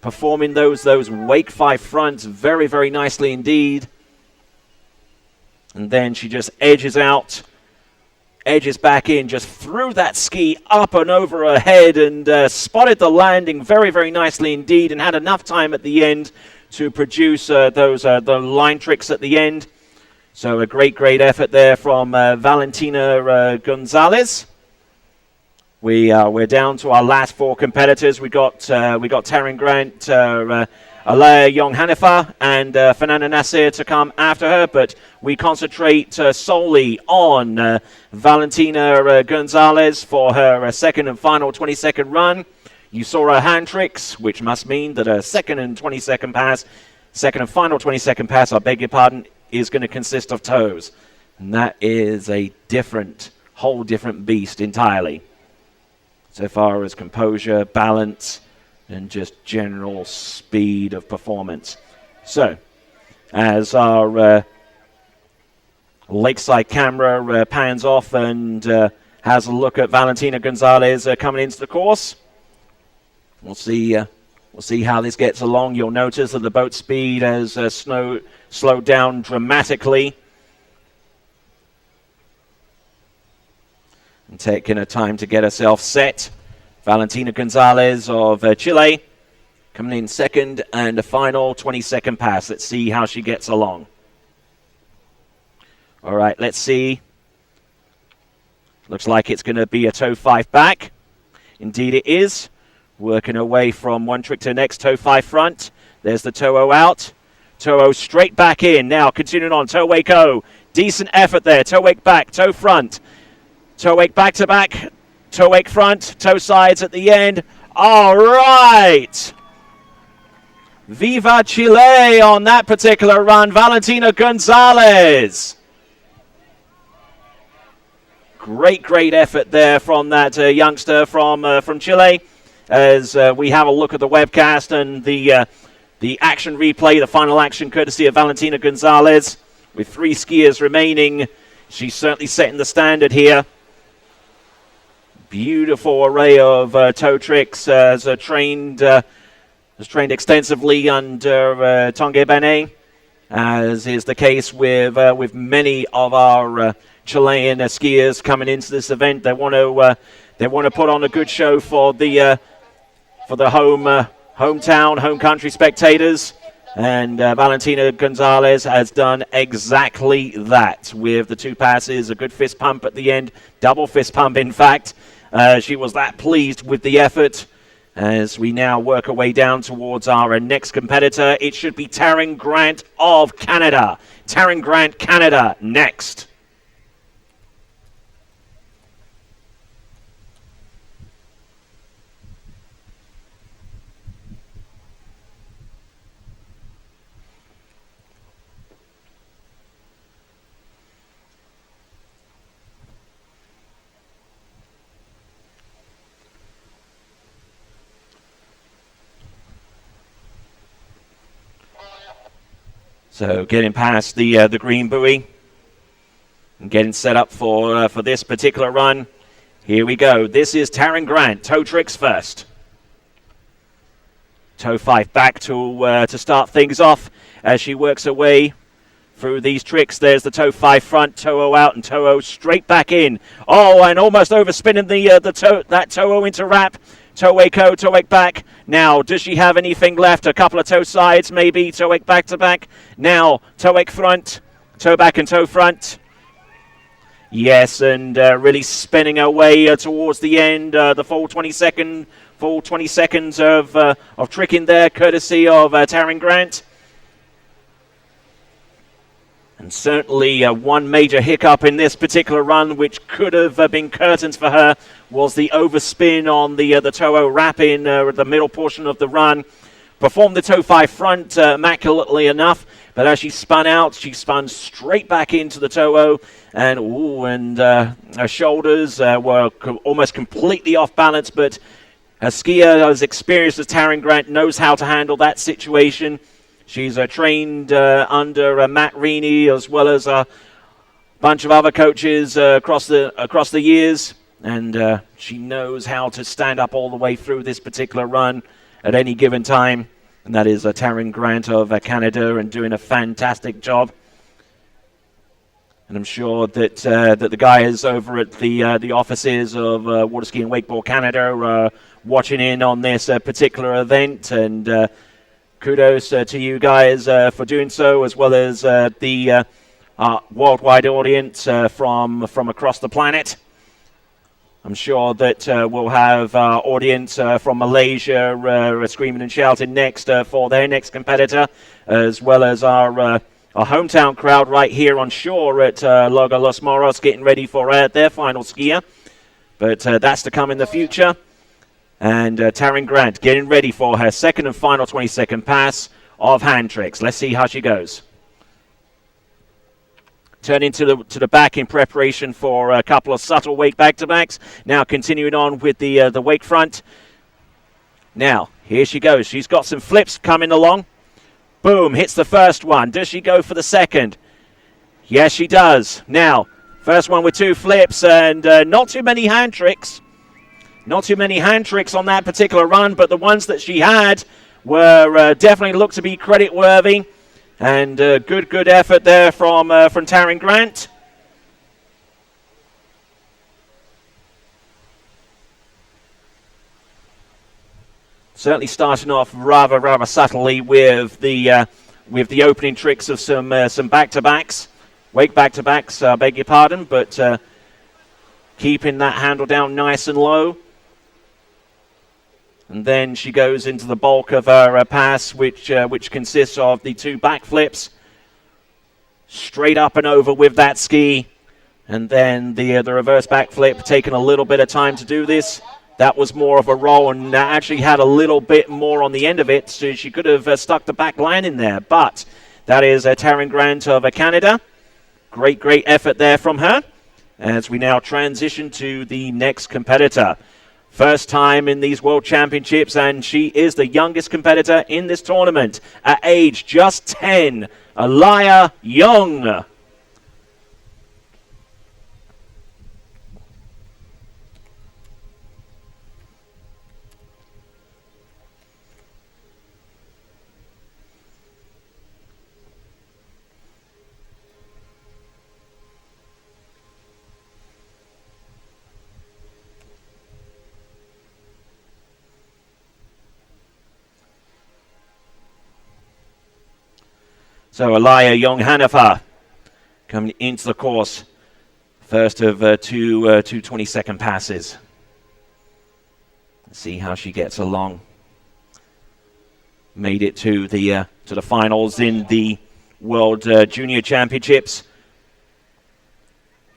performing those wake 5 fronts very, very nicely indeed. And then she just edges out, edges back in, just threw that ski up and over her head and spotted the landing very, very nicely indeed, and had enough time at the end to produce the line tricks at the end. So a great, great effort there from Valentina Gonzalez. We're down to our last 4 competitors. We got Taryn Grant, Alaya Young-Hanifa, and Fernanda Nasir to come after her, but we concentrate solely on Valentina Gonzalez for her second and final 20-second run. You saw her hand tricks, which must mean that her second and final 20-second pass, I beg your pardon, is going to consist of toes. And that is a whole different beast entirely. So far as composure, balance, and just general speed of performance. So, as our lakeside camera pans off and has a look at Valentina Gonzalez coming into the course, we'll see how this gets along. You'll notice that the boat speed has slowed down dramatically. And taking her time to get herself set. Valentina Gonzalez of Chile coming in second, and a final 20-second pass. Let's see how she gets along. All right, let's see. Looks like it's going to be a toe 5 back. Indeed it is. Working her way from one trick to the next, toe 5 front. There's the toe O out. Toe O straight back in. Now continuing on, toe wake O. Decent effort there. Toe wake back, toe front. Toe wake back to back, toe wake front, toe sides at the end. All right. Viva Chile on that particular run. Valentina Gonzalez. Great, great effort there from that youngster from Chile. As we have a look at the webcast and the action replay, the final action courtesy of Valentina Gonzalez. With 3 skiers remaining, she's certainly setting the standard here. beautiful array of toe tricks. Has trained extensively under Tanguy Benet, as is the case with many of our Chilean skiers coming into this event. They want to put on a good show for the hometown, home country spectators. And Valentina Gonzalez has done exactly that with the 2 passes, a good fist pump at the end, double fist pump in fact. She was that pleased with the effort. As we now work our way down towards our next competitor, it should be Taryn Grant of Canada. Taryn Grant, Canada, next. So getting past the green buoy and getting set up for this particular run. Here we go. This is Taryn Grant. Toe tricks first. Toe 5 back to start things off as she works her way through these tricks. There's the toe 5 front, toe 0 out, and toe 0 straight back in. Oh, and almost overspinning that toe 0 into wrap. Toe wake-o, toe wake back. Now, does she have anything left? A couple of toe sides, maybe. Toe wake back to back. Now, toe wake front, toe back and toe front. Yes, and really spinning her way towards the end. The full 20 seconds of tricking there, courtesy of Taryn Grant. And certainly one major hiccup in this particular run, which could have been curtains for her, was the overspin on the toe wrap in the middle portion of the run. Performed the toe 5 front immaculately enough, but as she spun out, she spun straight back into the toe and her shoulders were almost completely off balance, but a skier as experienced as Taryn Grant knows how to handle that situation. She's trained under Matt Reaney as well as a bunch of other coaches across the years, and she knows how to stand up all the way through this particular run at any given time. And that is Taryn Grant of Canada, and doing a fantastic job. And I'm sure that the guys over at the offices of Water Ski and Wakeboard Canada are watching in on this particular event, and kudos to you guys for doing so, as well as the worldwide audience from across the planet. I'm sure that we'll have audience from Malaysia screaming and shouting next for their next competitor, as well as our hometown crowd right here on shore at Lago Los Moros getting ready for their final skier. But that's to come in the future. And Taryn Grant getting ready for her second and final 20-second pass of hand tricks. Let's see how she goes. Turning to the back in preparation for a couple of subtle wake back-to-backs. Now continuing on with the wake front. Now, here she goes. She's got some flips coming along. Boom, hits the first one. Does she go for the second? Yes, she does. Now, first one with 2 flips and not too many hand tricks. Not too many hand tricks on that particular run, but the ones that she had were definitely looked to be credit-worthy. And good effort there from Taryn Grant. Certainly starting off rather subtly with the opening tricks of some back-to-backs, wake back-to-backs. Beg your pardon, but keeping that handle down nice and low. And then she goes into the bulk of her pass, which consists of the 2 backflips, straight up and over with that ski, and then the reverse backflip, taking a little bit of time to do this. That was more of a roll, and actually had a little bit more on the end of it, so she could have stuck the back line in there. But that is Taryn Grant of Canada. Great effort there from her, as we now transition to the next competitor. First time in these World Championships, and she is the youngest competitor in this tournament at age just 10, Aliyah Young. So Alaya Young-Hanifa coming into the course. First of two 20-second passes. Let's see how she gets along. Made it to the finals in the World Junior Championships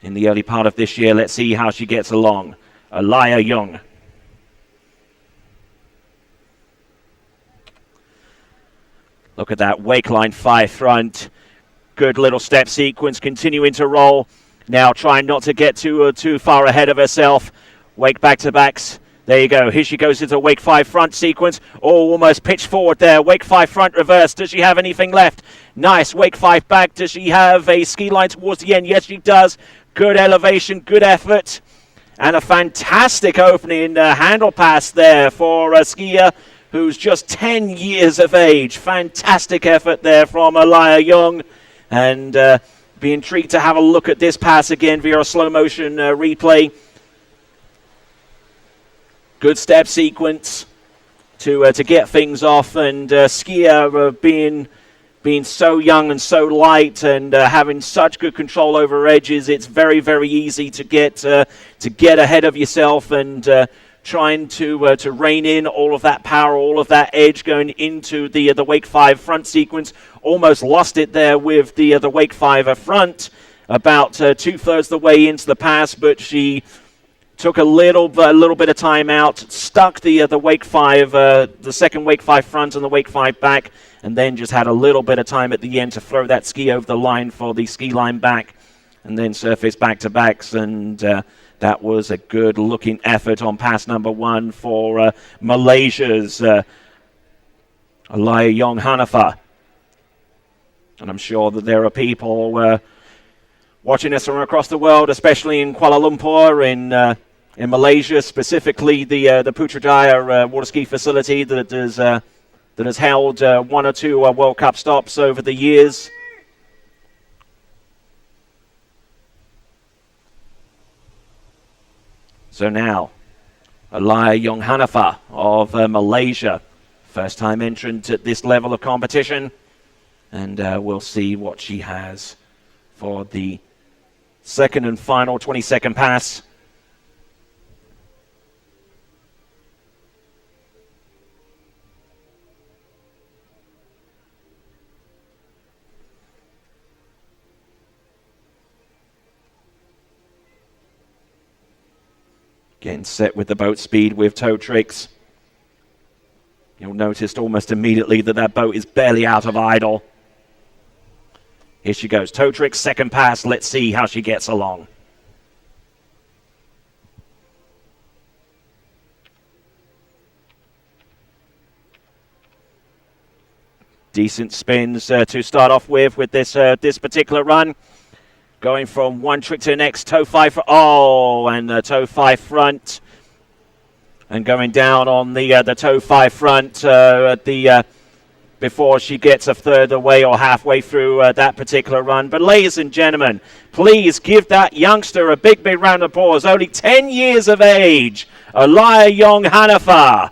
in the early part of this year. Let's see how she gets along. Alaya Young. Look at that wake line 5 front. Good little step sequence, continuing to roll. Now trying not to get too far ahead of herself. Wake back-to-backs. There you go. Here she goes into wake 5 front sequence. Oh, almost pitched forward there. Wake 5 front reverse. Does she have anything left? Nice. Wake 5 back. Does she have a ski line towards the end? Yes, she does. Good elevation, good effort. And a fantastic opening handle pass there for a skier who's just 10 years of age. Fantastic effort there from Alaya Young. And be intrigued to have a look at this pass again via a slow motion replay. Good step sequence to get things off, and skier being so young and so light and having such good control over edges, it's very, very easy to get ahead of yourself and trying to rein in all of that power, all of that edge going into the wake 5 front sequence. Almost lost it there with the wake 5 front, about 2/3 the way into the pass, but she took a little bit of time out, stuck the wake 5, the second wake 5 front and the wake 5 back, and then just had a little bit of time at the end to throw that ski over the line for the ski line back, and then surface back-to-backs, and that was a good-looking effort on pass number 1 for Malaysia's Alaya Young-Hanifa. And I'm sure that there are people watching us from across the world, especially in Kuala Lumpur, in Malaysia, specifically the Putrajaya water ski facility that has held 1 or 2 World Cup stops over the years. So now, Alaya Young-Hanifa of Malaysia, first time entrant at this level of competition, and we'll see what she has for the second and final 20-second pass. Getting set with the boat speed with toe tricks. You'll notice almost immediately that boat is barely out of idle. Here she goes. Toe tricks, second pass. Let's see how she gets along. Decent spins to start off with this particular run. Going from one trick to the next, toe 5 and toe 5 front, and going down on the toe 5 front at the before she gets a third away or halfway through that particular run. But ladies and gentlemen, please give that youngster a big round of applause. Only 10 years of age, Alaya Young-Hanifa.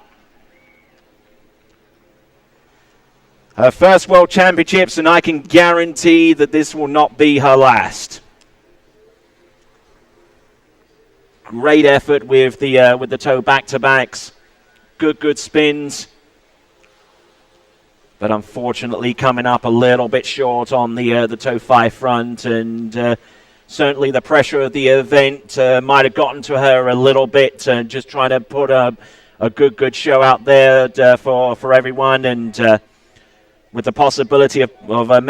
Her first World Championships, and I can guarantee that this will not be her last. Great effort with the toe back-to-backs. Good spins. But unfortunately coming up a little bit short on the toe 5 front, and certainly the pressure of the event might have gotten to her a little bit, just trying to put a good show out there for everyone, and with the possibility of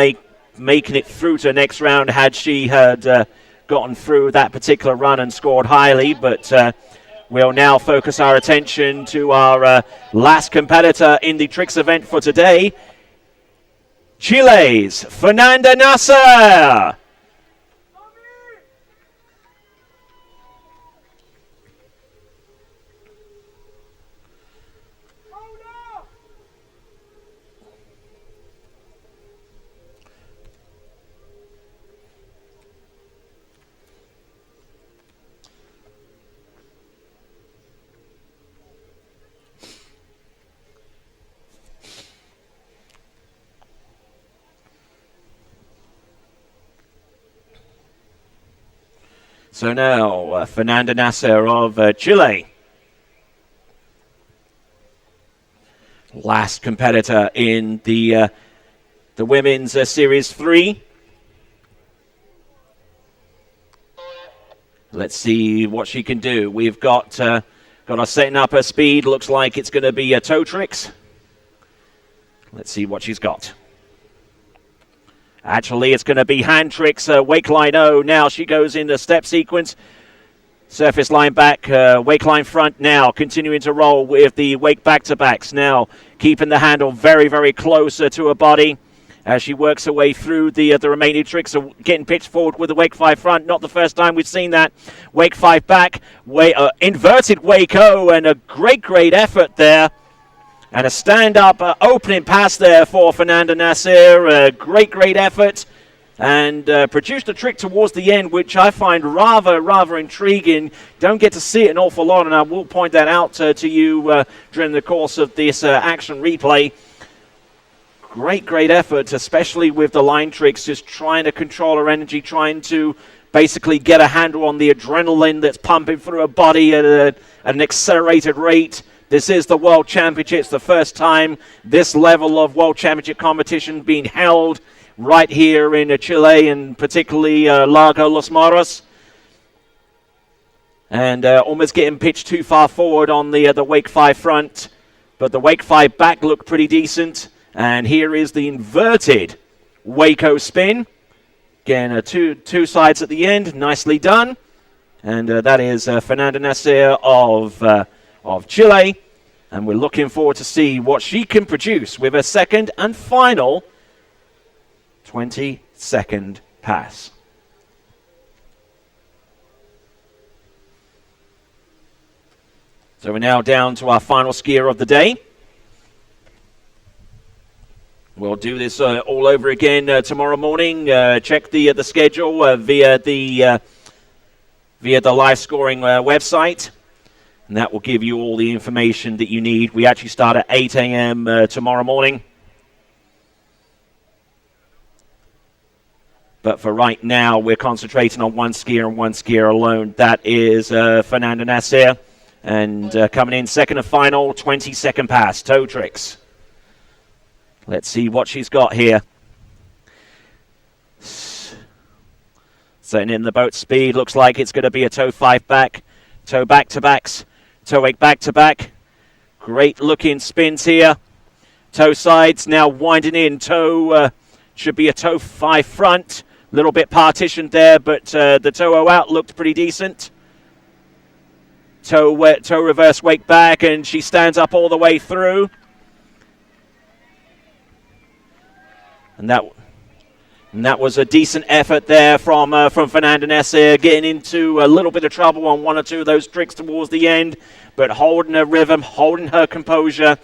making it through to the next round had she had gotten through that particular run and scored highly. But we'll now focus our attention to our last competitor in the tricks event for today, Chile's Fernanda Nasser. So now, Fernanda Nasser of Chile. Last competitor in the women's Series 3. Let's see what she can do. We've got her setting up her speed. Looks like it's going to be toe tricks. Let's see what she's got. Actually, it's going to be hand tricks. Wake line O. Now she goes in the step sequence. Surface line back, wake line front now. Continuing to roll with the wake back-to-backs. Now keeping the handle very, very close to her body as she works her way through the remaining tricks. So getting pitched forward with the wake 5 front. Not the first time we've seen that. Wake 5 back. Inverted wake O, and a great effort there. And a stand-up opening pass there for Fernanda Nasser. A great effort. And produced a trick towards the end, which I find rather intriguing. Don't get to see it an awful lot, and I will point that out to you during the course of this action replay. Great effort, especially with the line tricks, just trying to control her energy, trying to basically get a handle on the adrenaline that's pumping through her body at an accelerated rate. This is the World Championship. It's the first time this level of World Championship competition being held right here in Chile, and particularly Lago Los Moros. And almost getting pitched too far forward on the wake 5 front. But the wake 5 back looked pretty decent. And here is the inverted Waco spin. Again, two sides at the end. Nicely done. And that is Fernanda Nasser of Chile. And we're looking forward to see what she can produce with her second and final 20-second pass. So we're now down to our final skier of the day. We'll do this all over again tomorrow morning. Check the schedule via the live scoring website, and that will give you all the information that you need. We actually start at 8 a.m. Tomorrow morning. But for right now, we're concentrating on one skier and one skier alone. That is Fernanda Nasser. And coming in second and final, 20-second pass, toe tricks. Let's see what she's got here. Setting in the boat speed. Looks like it's going to be a toe 5 back. Toe back-to-backs. Toe 8 back-to-back. Great looking spins here. Toe sides now winding in. Toe should be a toe 5 front. Little bit partitioned there, but the toe O out looked pretty decent. Toe reverse wake back, and she stands up all the way through. And that was a decent effort there from Fernanda Nasser, getting into a little bit of trouble on one or two of those tricks towards the end, but holding her rhythm, holding her composure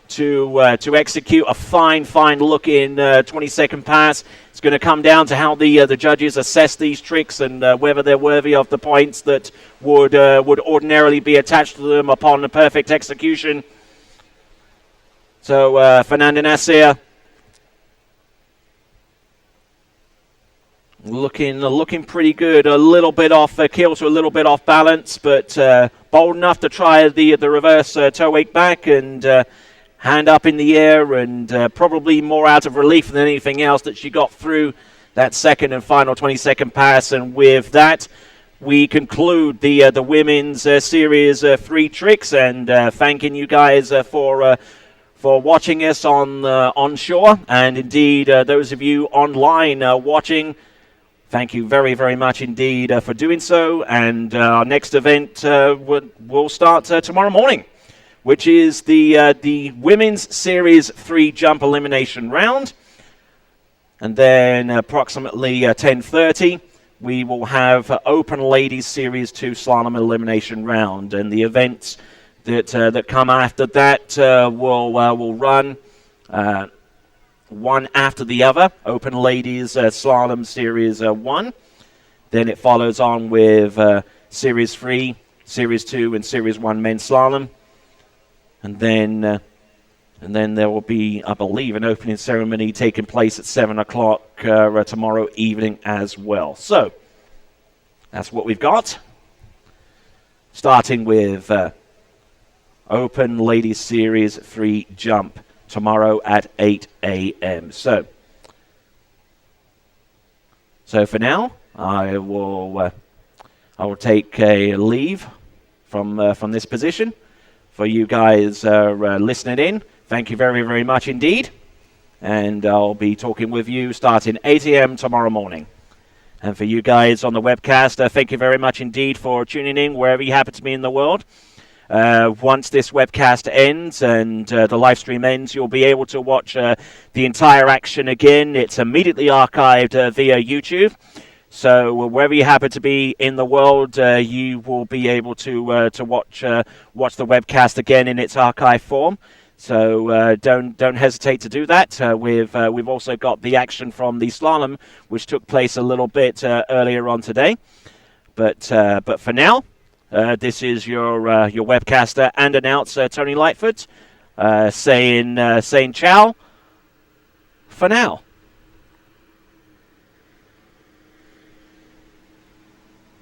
to execute a fine looking 20-second pass. It's going to come down to how the judges assess these tricks and whether they're worthy of the points that would ordinarily be attached to them upon a perfect execution. So Fernanda Nasser looking pretty good. A little bit off kilter, a little bit off balance, but bold enough to try the reverse toe wake back and hand up in the air, and probably more out of relief than anything else that she got through that second and final 20-second pass. And with that, we conclude the women's series 3 tricks, and thanking you guys for watching us on shore, and indeed those of you online watching. Thank you very, very much indeed for doing so. And our next event will start tomorrow morning, which is the Women's Series 3 Jump Elimination Round. And then approximately 10:30, we will have Open Ladies Series 2 Slalom Elimination Round. And the events that come after that will run one after the other. Open Ladies Slalom Series 1. Then it follows on with Series 3, Series 2, and Series 1 Men's Slalom. And then there will be, I believe, an opening ceremony taking place at 7 o'clock tomorrow evening as well. So, That's what we've got. Starting with Open Ladies Series 3 Jump tomorrow at 8 a.m. So for now, I will take a leave from this position. For you guys listening in, thank you very, very much indeed. And I'll be talking with you starting 8 a.m. tomorrow morning. And for you guys on the webcast, thank you very much indeed for tuning in wherever you happen to be in the world. Once this webcast ends and the live stream ends, you'll be able to watch the entire action again. It's immediately archived via YouTube. So wherever you happen to be in the world, you will be able to watch the webcast again in its archive form. So don't hesitate to do that. We've also got the action from the slalom, which took place a little bit earlier on today. But for now, this is your webcaster and announcer Tony Lightfoot saying ciao for now.